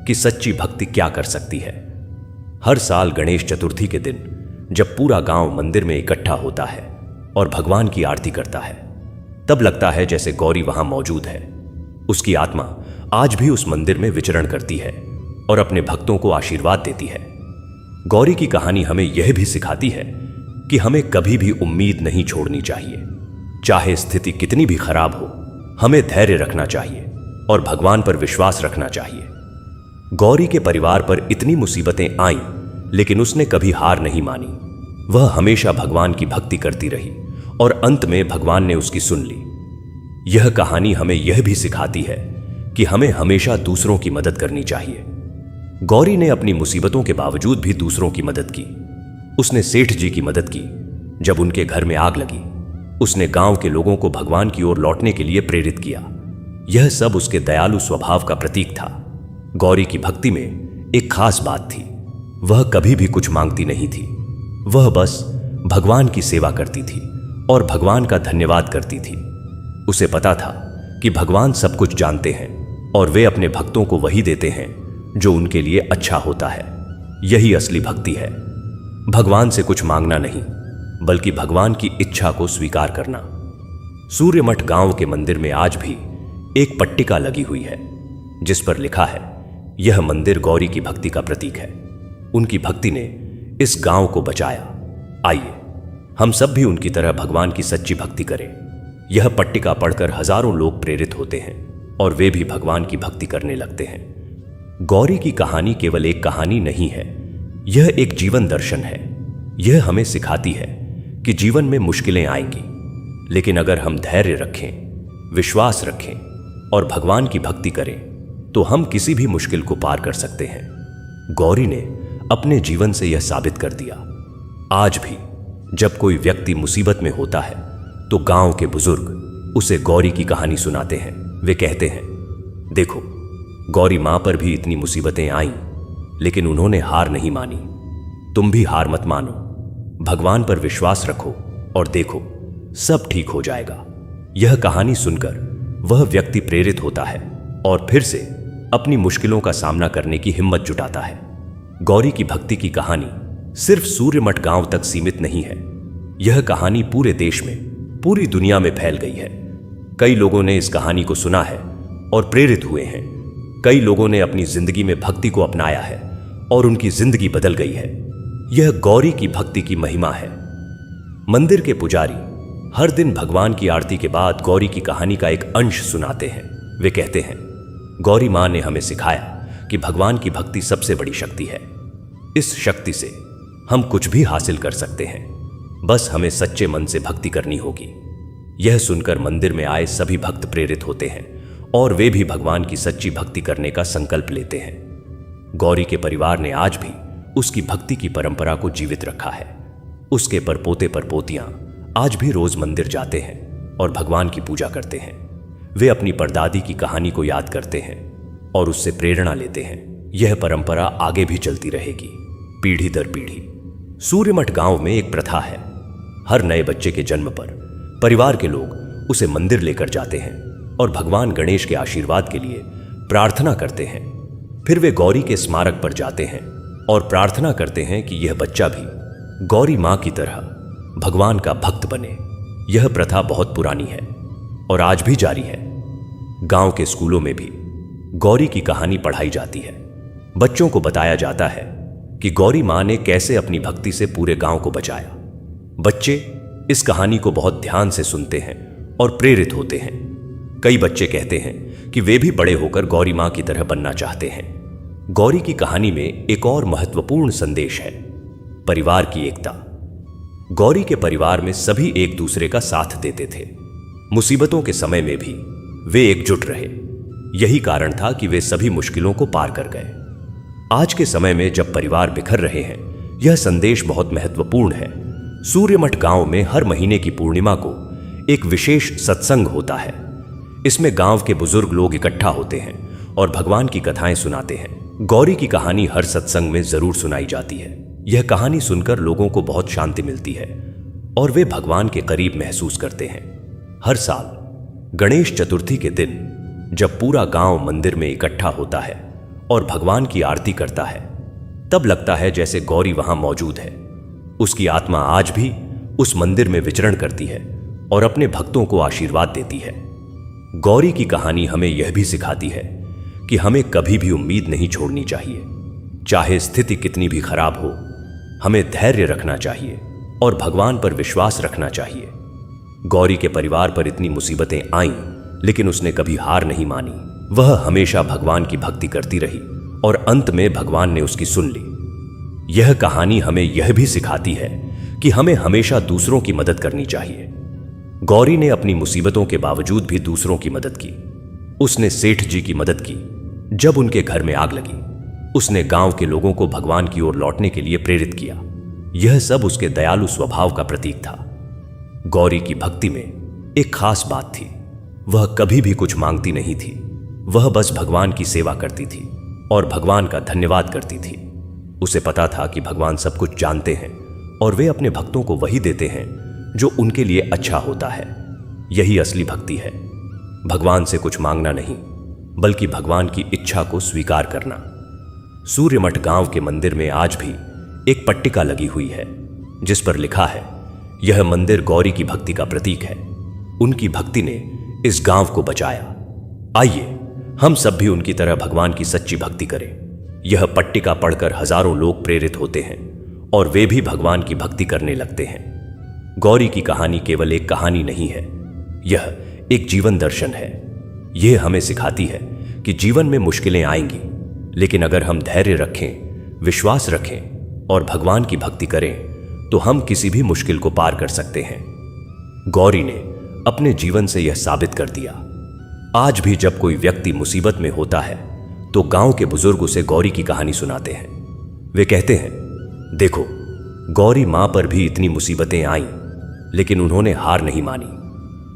कि सच्ची भक्ति क्या कर सकती है। हर साल गणेश चतुर्थी के दिन जब पूरा गांव मंदिर में इकट्ठा होता है और भगवान की आरती करता है, तब लगता है जैसे गौरी वहां मौजूद है। उसकी आत्मा आज भी उस मंदिर में विचरण करती है और अपने भक्तों को आशीर्वाद देती है। गौरी की कहानी हमें यह भी सिखाती है कि हमें कभी भी उम्मीद नहीं छोड़नी चाहिए। चाहे स्थिति कितनी भी खराब हो, हमें धैर्य रखना चाहिए और भगवान पर विश्वास रखना चाहिए। गौरी के परिवार पर इतनी मुसीबतें आईं, लेकिन उसने कभी हार नहीं मानी। वह हमेशा भगवान की भक्ति करती रही और अंत में भगवान ने उसकी सुन ली। यह कहानी हमें यह भी सिखाती है कि हमें हमेशा दूसरों की मदद करनी चाहिए। गौरी ने अपनी मुसीबतों के बावजूद भी दूसरों की मदद की। उसने सेठ जी की मदद की जब उनके घर में आग लगी। उसने गांव के लोगों को भगवान की ओर लौटने के लिए प्रेरित किया। यह सब उसके दयालु स्वभाव का प्रतीक था। गौरी की भक्ति में एक खास बात थी, वह कभी भी कुछ मांगती नहीं थी। वह बस भगवान की सेवा करती थी और भगवान का धन्यवाद करती थी। उसे पता था कि भगवान सब कुछ जानते हैं और वे अपने भक्तों को वही देते हैं जो उनके लिए अच्छा होता है। यही असली भक्ति है, भगवान से कुछ मांगना नहीं, बल्कि भगवान की इच्छा को स्वीकार करना। सूर्यमठ गांव के मंदिर में आज भी एक पट्टिका लगी हुई है जिस पर लिखा है, यह मंदिर गौरी की भक्ति का प्रतीक है। उनकी भक्ति ने इस गांव को बचाया। आइए हम सब भी उनकी तरह भगवान की सच्ची भक्ति करें। यह पट्टिका पढ़कर हजारों लोग प्रेरित होते हैं और वे भी भगवान की भक्ति करने लगते हैं। गौरी की कहानी केवल एक कहानी नहीं है, यह एक जीवन दर्शन है। यह हमें सिखाती है कि जीवन में मुश्किलें आएंगी, लेकिन अगर हम धैर्य रखें, विश्वास रखें और भगवान की भक्ति करें तो हम किसी भी मुश्किल को पार कर सकते हैं। गौरी ने अपने जीवन से यह साबित कर दिया। आज भी जब कोई व्यक्ति मुसीबत में होता है तो गांव के बुजुर्ग उसे गौरी की कहानी सुनाते हैं। वे कहते हैं, देखो गौरी मां पर भी इतनी मुसीबतें आईं, लेकिन उन्होंने हार नहीं मानी। तुम भी हार मत मानो, भगवान पर विश्वास रखो और देखो सब ठीक हो जाएगा। यह कहानी सुनकर वह व्यक्ति प्रेरित होता है और फिर से अपनी मुश्किलों का सामना करने की हिम्मत जुटाता है। गौरी की भक्ति की कहानी सिर्फ सूर्यमठ गांव तक सीमित नहीं है। यह कहानी पूरे देश में, पूरी दुनिया में फैल गई है। कई लोगों ने इस कहानी को सुना है और प्रेरित हुए हैं। कई लोगों ने अपनी जिंदगी में भक्ति को अपनाया है और उनकी जिंदगी बदल गई है। यह गौरी की भक्ति की महिमा है। मंदिर के पुजारी हर दिन भगवान की आरती के बाद गौरी की कहानी का एक अंश सुनाते हैं। वे कहते हैं, गौरी मां ने हमें सिखाया कि भगवान की भक्ति सबसे बड़ी शक्ति है। इस शक्ति से हम कुछ भी हासिल कर सकते हैं, बस हमें सच्चे मन से भक्ति करनी होगी। यह सुनकर मंदिर में आए सभी भक्त प्रेरित होते हैं और वे भी भगवान की सच्ची भक्ति करने का संकल्प लेते हैं। गौरी के परिवार ने आज भी उसकी भक्ति की परंपरा को जीवित रखा है। उसके परपोते परपोतियां आज भी रोज मंदिर जाते हैं और भगवान की पूजा करते हैं। वे अपनी परदादी की कहानी को याद करते हैं और उससे प्रेरणा लेते हैं। यह परंपरा आगे भी चलती रहेगी, पीढ़ी दर पीढ़ी। सूर्यमठ गांव में एक प्रथा है, हर नए बच्चे के जन्म पर परिवार के लोग उसे मंदिर लेकर जाते हैं और भगवान गणेश के आशीर्वाद के लिए प्रार्थना करते हैं। फिर वे गौरी के स्मारक पर जाते हैं और प्रार्थना करते हैं कि यह बच्चा भी गौरी मां की तरह भगवान का भक्त बने। यह प्रथा बहुत पुरानी है और आज भी जारी है। गांव के स्कूलों में भी गौरी की कहानी पढ़ाई जाती है। बच्चों को बताया जाता है कि गौरी मां ने कैसे अपनी भक्ति से पूरे गांव को बचाया। बच्चे इस कहानी को बहुत ध्यान से सुनते हैं और प्रेरित होते हैं। कई बच्चे कहते हैं कि वे भी बड़े होकर गौरी मां की तरह बनना चाहते हैं। गौरी की कहानी में एक और महत्वपूर्ण संदेश है, परिवार की एकता। गौरी के परिवार में सभी एक दूसरे का साथ देते थे। मुसीबतों के समय में भी वे एकजुट रहे। यही कारण था कि वे सभी मुश्किलों को पार कर गए। आज के समय में जब परिवार बिखर रहे हैं, यह संदेश बहुत महत्वपूर्ण है। सूर्यमठ गांव में हर महीने की पूर्णिमा को एक विशेष सत्संग होता है। इसमें गांव के बुजुर्ग लोग इकट्ठा होते हैं और भगवान की कथाएं सुनाते हैं। गौरी की कहानी हर सत्संग में जरूर सुनाई जाती है। यह कहानी सुनकर लोगों को बहुत शांति मिलती है और वे भगवान के करीब महसूस करते हैं। हर साल गणेश चतुर्थी के दिन जब पूरा गांव मंदिर में इकट्ठा होता है और भगवान की आरती करता है, तब लगता है जैसे गौरी वहां मौजूद है। उसकी आत्मा आज भी उस मंदिर में विचरण करती है और अपने भक्तों को आशीर्वाद देती है। गौरी की कहानी हमें यह भी सिखाती है कि हमें कभी भी उम्मीद नहीं छोड़नी चाहिए। चाहे स्थिति कितनी भी खराब हो, हमें धैर्य रखना चाहिए और भगवान पर विश्वास रखना चाहिए। गौरी के परिवार पर इतनी मुसीबतें आईं, लेकिन उसने कभी हार नहीं मानी। वह हमेशा भगवान की भक्ति करती रही और अंत में भगवान ने उसकी सुन ली। यह कहानी हमें यह भी सिखाती है कि हमें हमेशा दूसरों की मदद करनी चाहिए। गौरी ने अपनी मुसीबतों के बावजूद भी दूसरों की मदद की। उसने सेठ जी की मदद की जब उनके घर में आग लगी। उसने गांव के लोगों को भगवान की ओर लौटने के लिए प्रेरित किया। यह सब उसके दयालु स्वभाव का प्रतीक था। गौरी की भक्ति में एक खास बात थी। वह कभी भी कुछ मांगती नहीं थी। वह बस भगवान की सेवा करती थी और भगवान का धन्यवाद करती थी। उसे पता था कि भगवान सब कुछ जानते हैं और वे अपने भक्तों को वही देते हैं जो उनके लिए अच्छा होता है। यही असली भक्ति है, भगवान से कुछ मांगना नहीं बल्कि भगवान की इच्छा को स्वीकार करना। सूर्यमठ गांव के मंदिर में आज भी एक पट्टिका लगी हुई है जिस पर लिखा है, यह मंदिर गौरी की भक्ति का प्रतीक है। उनकी भक्ति ने इस गांव को बचाया। आइए हम सब भी उनकी तरह भगवान की सच्ची भक्ति करें। यह पट्टिका पढ़कर हजारों लोग प्रेरित होते हैं और वे भी भगवान की भक्ति करने लगते हैं। गौरी की कहानी केवल एक कहानी नहीं है, यह एक जीवन दर्शन है। यह हमें सिखाती है कि जीवन में मुश्किलें आएंगी, लेकिन अगर हम धैर्य रखें, विश्वास रखें और भगवान की भक्ति करें तो हम किसी भी मुश्किल को पार कर सकते हैं। गौरी ने अपने जीवन से यह साबित कर दिया। आज भी जब कोई व्यक्ति मुसीबत में होता है तो गांव के बुजुर्ग उसे गौरी की कहानी सुनाते हैं। वे कहते हैं, देखो गौरी मां पर भी इतनी मुसीबतें आईं, लेकिन उन्होंने हार नहीं मानी।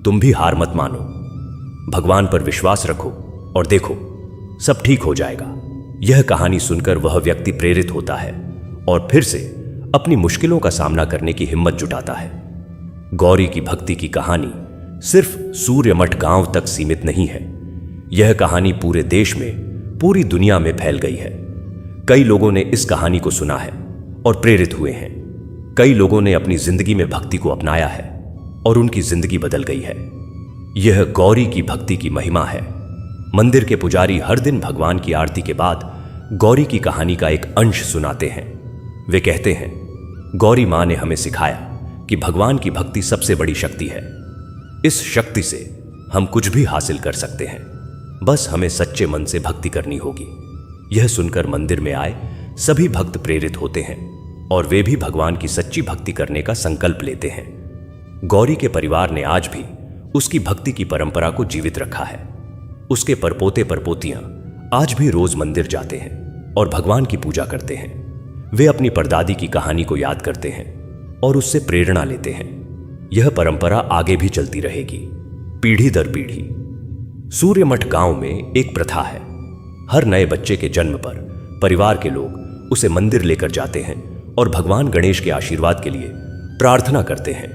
तुम भी हार मत मानो, भगवान पर विश्वास रखो और देखो सब ठीक हो जाएगा। यह कहानी सुनकर वह व्यक्ति प्रेरित होता है और फिर से अपनी मुश्किलों का सामना करने की हिम्मत जुटाता है। गौरी की भक्ति की कहानी सिर्फ सूर्यमठ गांव तक सीमित नहीं है। यह कहानी पूरे देश में, पूरी दुनिया में फैल गई है। कई लोगों ने इस कहानी को सुना है और प्रेरित हुए हैं। कई लोगों ने अपनी जिंदगी में भक्ति को अपनाया है और उनकी जिंदगी बदल गई है। यह गौरी की भक्ति की महिमा है। मंदिर के पुजारी हर दिन भगवान की आरती के बाद गौरी की कहानी का एक अंश सुनाते हैं। वे कहते हैं, गौरी मां ने हमें सिखाया कि भगवान की भक्ति सबसे बड़ी शक्ति है। इस शक्ति से हम कुछ भी हासिल कर सकते हैं, बस हमें सच्चे मन से भक्ति करनी होगी। यह सुनकर मंदिर में आए सभी भक्त प्रेरित होते हैं और वे भी भगवान की सच्ची भक्ति करने का संकल्प लेते हैं। गौरी के परिवार ने आज भी उसकी भक्ति की परंपरा को जीवित रखा है। उसके परपोते परपोतियां आज भी रोज मंदिर जाते हैं और भगवान की पूजा करते हैं। वे अपनी परदादी की कहानी को याद करते हैं और उससे प्रेरणा लेते हैं। यह परंपरा आगे भी चलती रहेगी, पीढ़ी दर पीढ़ी। सूर्यमठ गांव में एक प्रथा है, हर नए बच्चे के जन्म पर परिवार के लोग उसे मंदिर लेकर जाते हैं और भगवान गणेश के आशीर्वाद के लिए प्रार्थना करते हैं।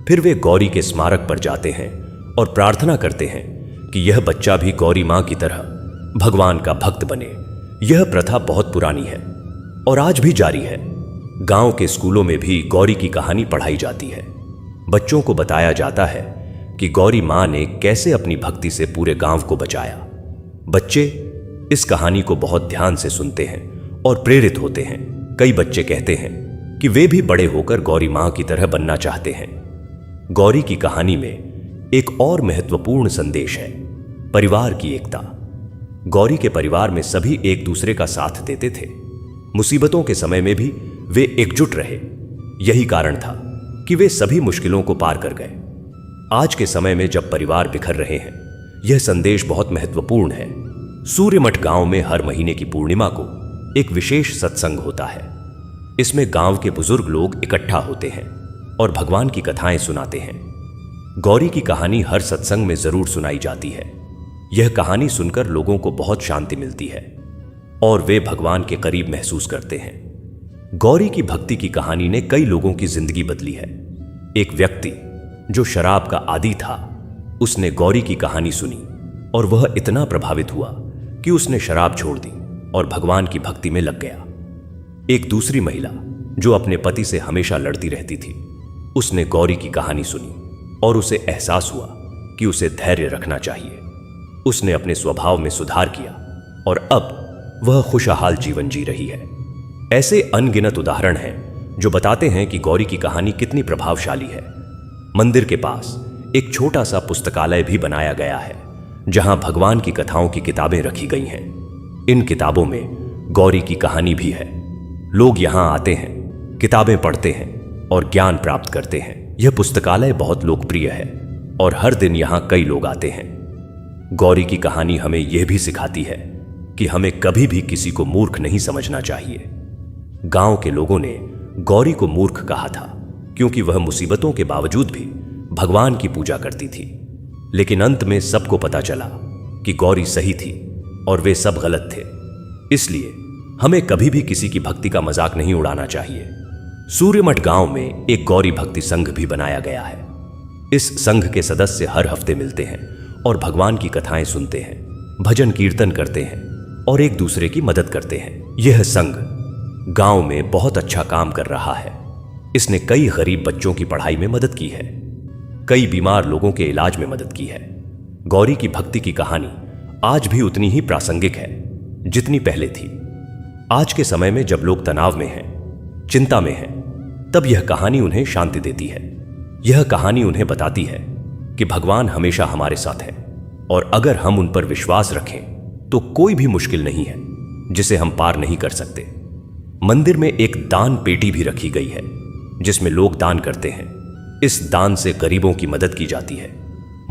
फिर वे गौरी के स्मारक पर जाते हैं और प्रार्थना करते हैं कि यह बच्चा भी गौरी मां की तरह भगवान का भक्त बने। यह प्रथा बहुत पुरानी है और आज भी जारी है। गांव के स्कूलों में भी गौरी की कहानी पढ़ाई जाती है। बच्चों को बताया जाता है कि गौरी मां ने कैसे अपनी भक्ति से पूरे गांव को बचाया। बच्चे इस कहानी को बहुत ध्यान से सुनते हैं और प्रेरित होते हैं। कई बच्चे कहते हैं कि वे भी बड़े होकर गौरी मां की तरह बनना चाहते हैं। गौरी की कहानी में एक और महत्वपूर्ण संदेश है, परिवार की एकता। गौरी के परिवार में सभी एक दूसरे का साथ देते थे। मुसीबतों के समय में भी वे एकजुट रहे। यही कारण था कि वे सभी मुश्किलों को पार कर गए। आज के समय में जब परिवार बिखर रहे हैं, यह संदेश बहुत महत्वपूर्ण है। सूर्यमठ गांव में हर महीने की पूर्णिमा को एक विशेष सत्संग होता है। इसमें गांव के बुजुर्ग लोग इकट्ठा होते हैं और भगवान की कथाएं सुनाते हैं। गौरी की कहानी हर सत्संग में जरूर सुनाई जाती है। यह कहानी सुनकर लोगों को बहुत शांति मिलती है और वे भगवान के करीब महसूस करते हैं। गौरी की भक्ति की कहानी ने कई लोगों की जिंदगी बदली है। एक व्यक्ति जो शराब का आदी था, उसने गौरी की कहानी सुनी और वह इतना प्रभावित हुआ कि उसने शराब छोड़ दी और भगवान की भक्ति में लग गया। एक दूसरी महिला जो अपने पति से हमेशा लड़ती रहती थी, उसने गौरी की कहानी सुनी और उसे एहसास हुआ कि उसे धैर्य रखना चाहिए। उसने अपने स्वभाव में सुधार किया और अब वह खुशहाल जीवन जी रही है। ऐसे अनगिनत उदाहरण हैं जो बताते हैं कि गौरी की कहानी कितनी प्रभावशाली है। मंदिर के पास एक छोटा सा पुस्तकालय भी बनाया गया है, जहां भगवान की कथाओं की किताबें रखी गई हैं। इन किताबों में गौरी की कहानी भी है। लोग यहां आते हैं, किताबें पढ़ते हैं और ज्ञान प्राप्त करते हैं। यह पुस्तकालय बहुत लोकप्रिय है और हर दिन यहां कई लोग आते हैं। गौरी की कहानी हमें यह भी सिखाती है कि हमें कभी भी किसी को मूर्ख नहीं समझना चाहिए। गांव के लोगों ने गौरी को मूर्ख कहा था क्योंकि वह मुसीबतों के बावजूद भी भगवान की पूजा करती थी। लेकिन अंत में सबको पता चला कि गौरी सही थी और वे सब गलत थे। इसलिए हमें कभी भी किसी की भक्ति का मजाक नहीं उड़ाना चाहिए। सूर्यमठ गांव में एक गौरी भक्ति संघ भी बनाया गया है। इस संघ के सदस्य हर हफ्ते मिलते हैं और भगवान की कथाएं सुनते हैं, भजन कीर्तन करते हैं और एक दूसरे की मदद करते हैं। यह संघ गांव में बहुत अच्छा काम कर रहा है। इसने कई गरीब बच्चों की पढ़ाई में मदद की है, कई बीमार लोगों के इलाज में मदद की है। गौरी की भक्ति की कहानी आज भी उतनी ही प्रासंगिक है जितनी पहले थी। आज के समय में जब लोग तनाव में हैं, चिंता में हैं, तब यह कहानी उन्हें शांति देती है। यह कहानी उन्हें बताती है कि भगवान हमेशा हमारे साथ है और अगर हम उन पर विश्वास रखें तो कोई भी मुश्किल नहीं है जिसे हम पार नहीं कर सकते। मंदिर में एक दान पेटी भी रखी गई है जिसमें लोग दान करते हैं। इस दान से गरीबों की मदद की जाती है,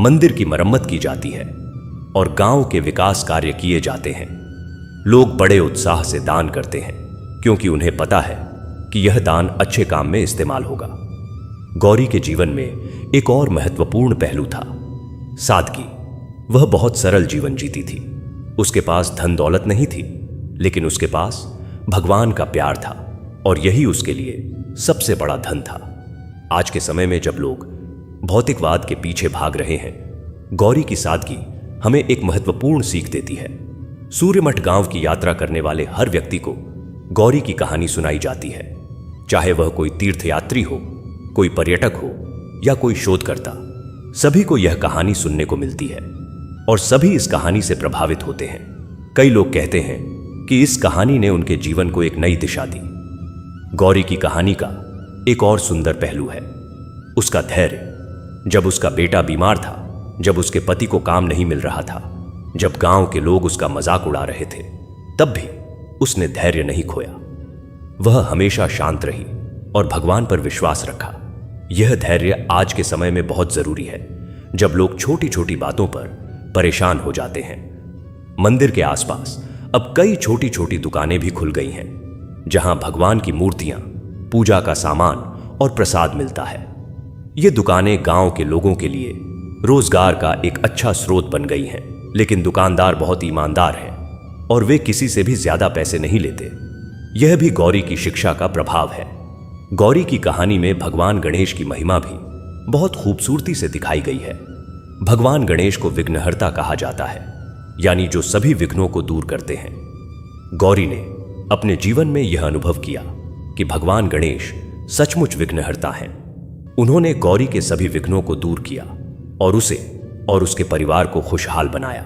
मंदिर की मरम्मत की जाती है और गांव के विकास कार्य किए जाते हैं। लोग बड़े उत्साह से दान करते हैं क्योंकि उन्हें पता है कि यह दान अच्छे काम में इस्तेमाल होगा। गौरी के जीवन में एक और महत्वपूर्ण पहलू था, सादगी। वह बहुत सरल जीवन जीती थी। उसके पास धन दौलत नहीं थी, लेकिन उसके पास भगवान का प्यार था और यही उसके लिए सबसे बड़ा धन था। आज के समय में जब लोग भौतिकवाद के पीछे भाग रहे हैं, गौरी की सादगी हमें एक महत्वपूर्ण सीख देती है। सूर्यमठ गांव की यात्रा करने वाले हर व्यक्ति को गौरी की कहानी सुनाई जाती है, चाहे वह कोई तीर्थयात्री हो, कोई पर्यटक हो या कोई शोधकर्ता। सभी को यह कहानी सुनने को मिलती है और सभी इस कहानी से प्रभावित होते हैं। कई लोग कहते हैं कि इस कहानी ने उनके जीवन को एक नई दिशा दी। गौरी की कहानी का एक और सुंदर पहलू है उसका धैर्य। जब उसका बेटा बीमार था, जब उसके पति को काम नहीं मिल रहा था, जब गांव के लोग उसका मजाक उड़ा रहे थे, तब भी उसने धैर्य नहीं खोया। वह हमेशा शांत रही और भगवान पर विश्वास रखा। यह धैर्य आज के समय में बहुत जरूरी है, जब लोग छोटी छोटी बातों पर परेशान हो जाते हैं। मंदिर के आसपास अब कई छोटी छोटी दुकानें भी खुल गई हैं, जहां भगवान की मूर्तियां, पूजा का सामान और प्रसाद मिलता है। ये दुकानें गांव के लोगों के लिए रोजगार का एक अच्छा स्रोत बन गई हैं, लेकिन दुकानदार बहुत ईमानदार हैं और वे किसी से भी ज्यादा पैसे नहीं लेते। यह भी गौरी की शिक्षा का प्रभाव है। गौरी की कहानी में भगवान गणेश की महिमा भी बहुत खूबसूरती से दिखाई गई है। भगवान गणेश को विघ्नहर्ता कहा जाता है, यानी जो सभी विघ्नों को दूर करते हैं। गौरी ने अपने जीवन में यह अनुभव किया कि भगवान गणेश सचमुच विघ्नहर्ता हैं। उन्होंने गौरी के सभी विघ्नों को दूर किया और उसे और उसके परिवार को खुशहाल बनाया।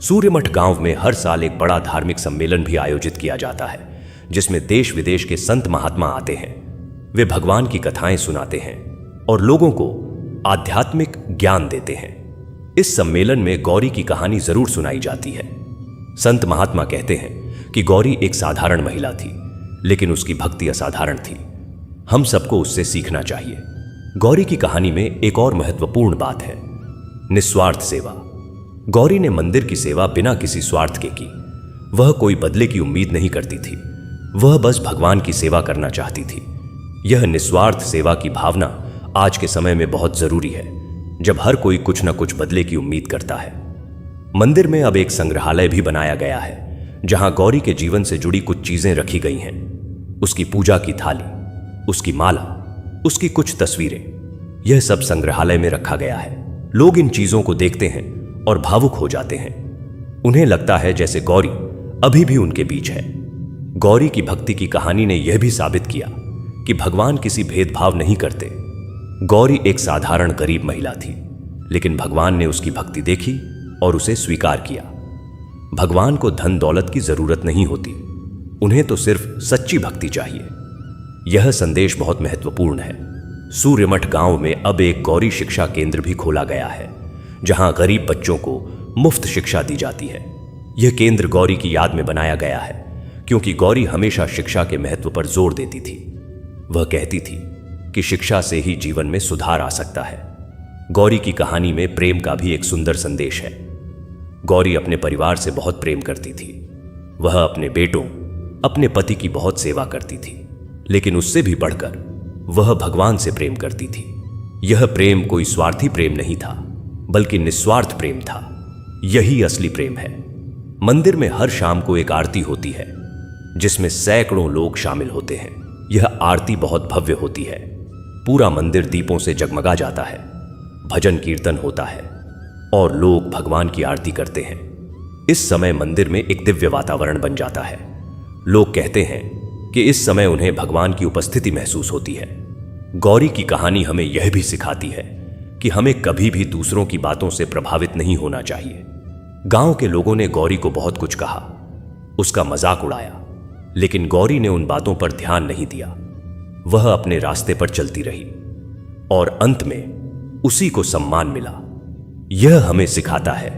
सूर्यमठ गांव में हर साल एक बड़ा धार्मिक सम्मेलन भी आयोजित किया जाता है, जिसमें देश विदेश के संत महात्मा आते हैं। वे भगवान की कथाएं सुनाते हैं और लोगों को आध्यात्मिक ज्ञान देते हैं। इस सम्मेलन में गौरी की कहानी जरूर सुनाई जाती है। संत महात्मा कहते हैं कि गौरी एक साधारण महिला थी, लेकिन उसकी भक्ति असाधारण थी। हम सबको उससे सीखना चाहिए। गौरी की कहानी में एक और महत्वपूर्ण बात है, निस्वार्थ सेवा। गौरी ने मंदिर की सेवा बिना किसी स्वार्थ के की। वह कोई बदले की उम्मीद नहीं करती थी, वह बस भगवान की सेवा करना चाहती थी। यह निस्वार्थ सेवा की भावना आज के समय में बहुत जरूरी है, जब हर कोई कुछ न कुछ बदले की उम्मीद करता है। मंदिर में अब एक संग्रहालय भी बनाया गया है, जहां गौरी के जीवन से जुड़ी कुछ चीजें रखी गई हैं। उसकी पूजा की थाली, उसकी माला, उसकी कुछ तस्वीरें, यह सब संग्रहालय में रखा गया है। लोग इन चीजों को देखते हैं और भावुक हो जाते हैं। उन्हें लगता है जैसे गौरी अभी भी उनके बीच है। गौरी की भक्ति की कहानी ने यह भी साबित किया कि भगवान किसी भेदभाव नहीं करते। गौरी एक साधारण गरीब महिला थी, लेकिन भगवान ने उसकी भक्ति देखी और उसे स्वीकार किया। भगवान को धन दौलत की जरूरत नहीं होती, उन्हें तो सिर्फ सच्ची भक्ति चाहिए। यह संदेश बहुत महत्वपूर्ण है। सूर्यमठ गांव में अब एक गौरी शिक्षा केंद्र भी खोला गया है, जहां गरीब बच्चों को मुफ्त शिक्षा दी जाती है। यह केंद्र गौरी की याद में बनाया गया है, क्योंकि गौरी हमेशा शिक्षा के महत्व पर जोर देती थी। वह कहती थी कि शिक्षा से ही जीवन में सुधार आ सकता है। गौरी की कहानी में प्रेम का भी एक सुंदर संदेश है। गौरी अपने परिवार से बहुत प्रेम करती थी। वह अपने बेटों, अपने पति की बहुत सेवा करती थी, लेकिन उससे भी बढ़कर वह भगवान से प्रेम करती थी। यह प्रेम कोई स्वार्थी प्रेम नहीं था, बल्कि निस्वार्थ प्रेम था। यही असली प्रेम है। मंदिर में हर शाम को एक आरती होती है, जिसमें सैकड़ों लोग शामिल होते हैं। यह आरती बहुत भव्य होती है। पूरा मंदिर दीपों से जगमगा जाता है। भजन कीर्तन होता है और लोग भगवान की आरती करते हैं। इस समय मंदिर में एक दिव्य वातावरण बन जाता है। लोग कहते हैं कि इस समय उन्हें भगवान की उपस्थिति महसूस होती है। गौरी की कहानी हमें यह भी सिखाती है कि हमें कभी भी दूसरों की बातों से प्रभावित नहीं होना चाहिए। गांव के लोगों ने गौरी को बहुत कुछ कहा, उसका मजाक उड़ाया, लेकिन गौरी ने उन बातों पर ध्यान नहीं दिया। वह अपने रास्ते पर चलती रही और अंत में उसी को सम्मान मिला। यह हमें सिखाता है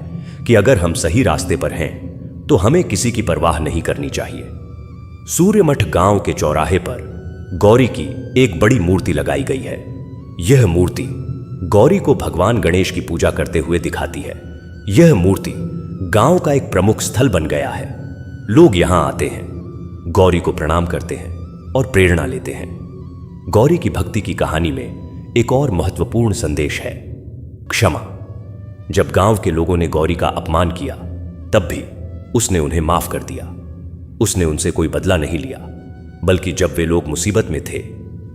कि अगर हम सही रास्ते पर हैं तो हमें किसी की परवाह नहीं करनी चाहिए। सूर्यमठ गांव के चौराहे पर गौरी की एक बड़ी मूर्ति लगाई गई है। यह मूर्ति गौरी को भगवान गणेश की पूजा करते हुए दिखाती है। यह मूर्ति गांव का एक प्रमुख स्थल बन गया है। लोग यहां आते हैं, गौरी को प्रणाम करते हैं और प्रेरणा लेते हैं। गौरी की भक्ति की कहानी में एक और महत्वपूर्ण संदेश है, क्षमा। जब गांव के लोगों ने गौरी का अपमान किया, तब भी उसने उन्हें माफ कर दिया। उसने उनसे कोई बदला नहीं लिया, बल्कि जब वे लोग मुसीबत में थे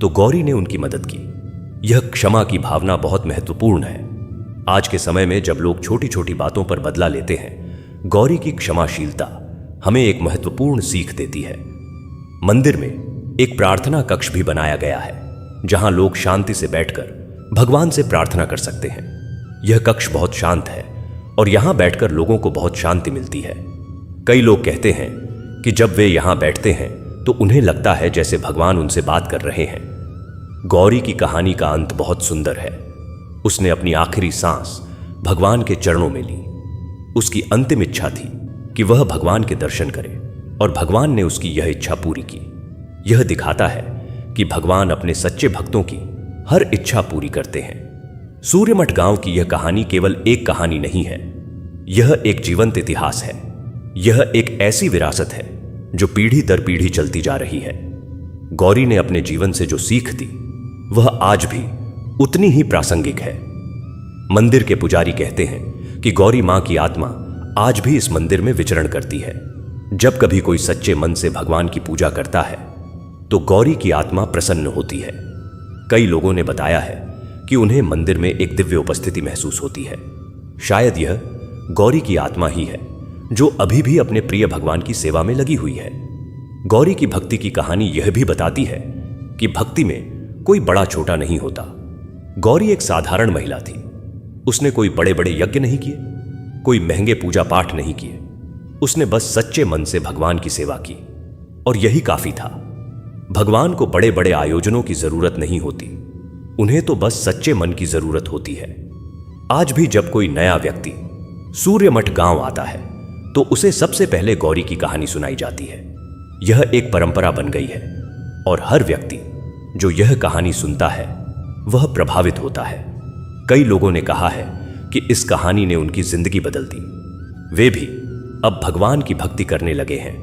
तो गौरी ने उनकी मदद की। यह क्षमा की भावना बहुत महत्वपूर्ण है। आज के समय में जब लोग छोटी छोटी बातों पर बदला लेते हैं, गौरी की क्षमाशीलता हमें एक महत्वपूर्ण सीख देती है। मंदिर में एक प्रार्थना कक्ष भी बनाया गया है, जहां लोग शांति से बैठकर भगवान से प्रार्थना कर सकते हैं। यह कक्ष बहुत शांत है और यहां बैठकर लोगों को बहुत शांति मिलती है। कई लोग कहते हैं कि जब वे यहां बैठते हैं तो उन्हें लगता है जैसे भगवान उनसे बात कर रहे हैं। गौरी की कहानी का अंत बहुत सुंदर है। उसने अपनी आखिरी सांस भगवान के चरणों में ली। उसकी अंतिम इच्छा थी कि वह भगवान के दर्शन करे और भगवान ने उसकी यह इच्छा पूरी की। यह दिखाता है कि भगवान अपने सच्चे भक्तों की हर इच्छा पूरी करते हैं। सूर्यमठ गांव की यह कहानी केवल एक कहानी नहीं है, यह एक जीवंत इतिहास है। यह एक ऐसी विरासत है जो पीढ़ी दर पीढ़ी चलती जा रही है। गौरी ने अपने जीवन से जो सीख दी, वह आज भी उतनी ही प्रासंगिक है। मंदिर के पुजारी कहते हैं कि गौरी मां की आत्मा आज भी इस मंदिर में विचरण करती है। जब कभी कोई सच्चे मन से भगवान की पूजा करता है तो गौरी की आत्मा प्रसन्न होती है। कई लोगों ने बताया है कि उन्हें मंदिर में एक दिव्य उपस्थिति महसूस होती है। शायद यह गौरी की आत्मा ही है जो अभी भी अपने प्रिय भगवान की सेवा में लगी हुई है। गौरी की भक्ति की कहानी यह भी बताती है कि भक्ति में कोई बड़ा छोटा नहीं होता। गौरी एक साधारण महिला थी। उसने कोई बड़े बड़े यज्ञ नहीं किए, कोई महंगे पूजा पाठ नहीं किए। उसने बस सच्चे मन से भगवान की सेवा की और यही काफी था। भगवान को बड़े बड़े आयोजनों की जरूरत नहीं होती, उन्हें तो बस सच्चे मन की जरूरत होती है। आज भी जब कोई नया व्यक्ति सूर्यमठ गांव आता है तो उसे सबसे पहले गौरी की कहानी सुनाई जाती है। यह एक परंपरा बन गई है और हर व्यक्ति जो यह कहानी सुनता है वह प्रभावित होता है। कई लोगों ने कहा है कि इस कहानी ने उनकी जिंदगी बदल दी। वे भी अब भगवान की भक्ति करने लगे हैं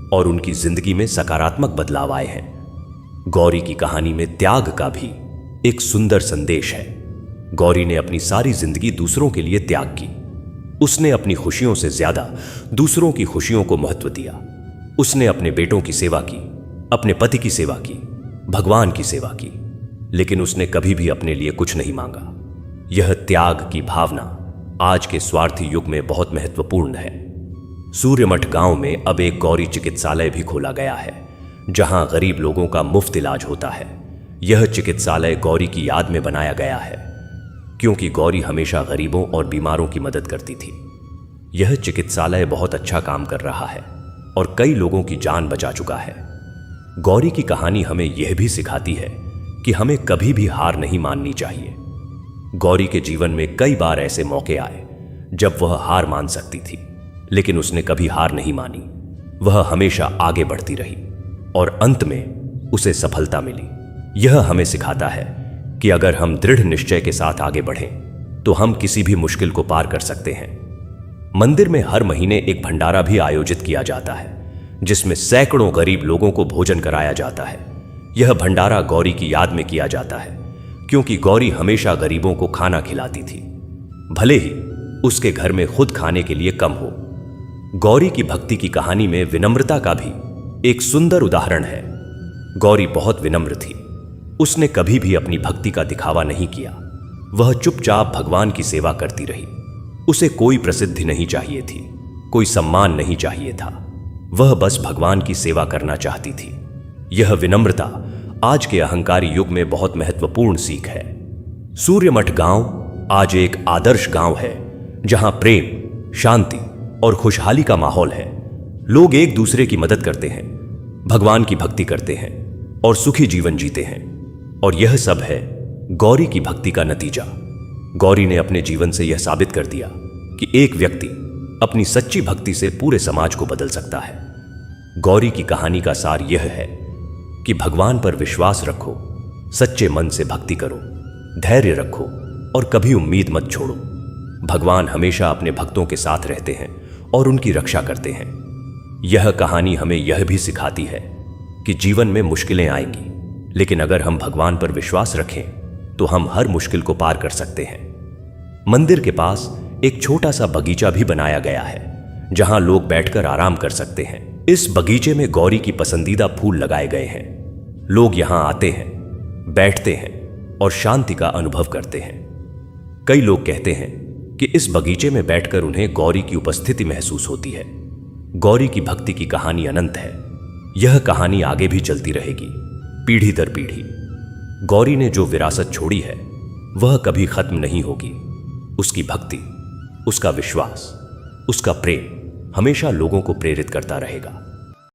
और उनकी जिंदगी में सकारात्मक बदलाव आए हैं। गौरी की कहानी में त्याग का भी एक सुंदर संदेश है। गौरी ने अपनी सारी जिंदगी दूसरों के लिए त्याग की। उसने अपनी खुशियों से ज्यादा दूसरों की खुशियों को महत्व दिया। उसने अपने बेटों की सेवा की, अपने पति की सेवा की, भगवान की सेवा की, लेकिन उसने कभी भी अपने लिए कुछ नहीं मांगा। यह त्याग की भावना आज के स्वार्थी युग में बहुत महत्वपूर्ण है। सूर्यमठ गांव में अब एक गौरी चिकित्सालय भी खोला गया है, जहां गरीब लोगों का मुफ्त इलाज होता है। यह चिकित्सालय गौरी की याद में बनाया गया है, क्योंकि गौरी हमेशा गरीबों और बीमारों की मदद करती थी। यह चिकित्सालय बहुत अच्छा काम कर रहा है और कई लोगों की जान बचा चुका है। गौरी की कहानी हमें यह भी सिखाती है कि हमें कभी भी हार नहीं माननी चाहिए। गौरी के जीवन में कई बार ऐसे मौके आए जब वह हार मान सकती थी, लेकिन उसने कभी हार नहीं मानी। वह हमेशा आगे बढ़ती रही और अंत में उसे सफलता मिली। यह हमें सिखाता है कि अगर हम दृढ़ निश्चय के साथ आगे बढ़ें तो हम किसी भी मुश्किल को पार कर सकते हैं। मंदिर में हर महीने एक भंडारा भी आयोजित किया जाता है जिसमें सैकड़ों गरीब लोगों को भोजन कराया जाता है। यह भंडारा गौरी की याद में किया जाता है क्योंकि गौरी हमेशा गरीबों को खाना खिलाती थी, भले ही उसके घर में खुद खाने के लिए कम हो। गौरी की भक्ति की कहानी में विनम्रता का भी एक सुंदर उदाहरण है। गौरी बहुत विनम्र थी। उसने कभी भी अपनी भक्ति का दिखावा नहीं किया। वह चुपचाप भगवान की सेवा करती रही। उसे कोई प्रसिद्धि नहीं चाहिए थी, कोई सम्मान नहीं चाहिए था। वह बस भगवान की सेवा करना चाहती थी। यह विनम्रता आज के अहंकारी युग में बहुत महत्वपूर्ण सीख है। सूर्यमठ गांव आज एक आदर्श गांव है जहां प्रेम, शांति और खुशहाली का माहौल है। लोग एक दूसरे की मदद करते हैं, भगवान की भक्ति करते हैं और सुखी जीवन जीते हैं। और यह सब है गौरी की भक्ति का नतीजा। गौरी ने अपने जीवन से यह साबित कर दिया कि एक व्यक्ति अपनी सच्ची भक्ति से पूरे समाज को बदल सकता है। गौरी की कहानी का सार यह है कि भगवान पर विश्वास रखो, सच्चे मन से भक्ति करो, धैर्य रखो और कभी उम्मीद मत छोड़ो। भगवान हमेशा अपने भक्तों के साथ रहते हैं और उनकी रक्षा करते हैं। यह कहानी हमें यह भी सिखाती है कि जीवन में मुश्किलें आएंगी, लेकिन अगर हम भगवान पर विश्वास रखें तो हम हर मुश्किल को पार कर सकते हैं। मंदिर के पास एक छोटा सा बगीचा भी बनाया गया है जहां लोग बैठकर आराम कर सकते हैं। इस बगीचे में गौरी की पसंदीदा फूल लगाए गए हैं। लोग यहां आते हैं, बैठते हैं और शांति का अनुभव करते हैं। कई लोग कहते हैं कि इस बगीचे में बैठकर उन्हें गौरी की उपस्थिति महसूस होती है। गौरी की भक्ति की कहानी अनंत है। यह कहानी आगे भी चलती रहेगी, पीढ़ी दर पीढ़ी। गौरी ने जो विरासत छोड़ी है वह कभी खत्म नहीं होगी। उसकी भक्ति, उसका विश्वास, उसका प्रेम हमेशा लोगों को प्रेरित करता रहेगा।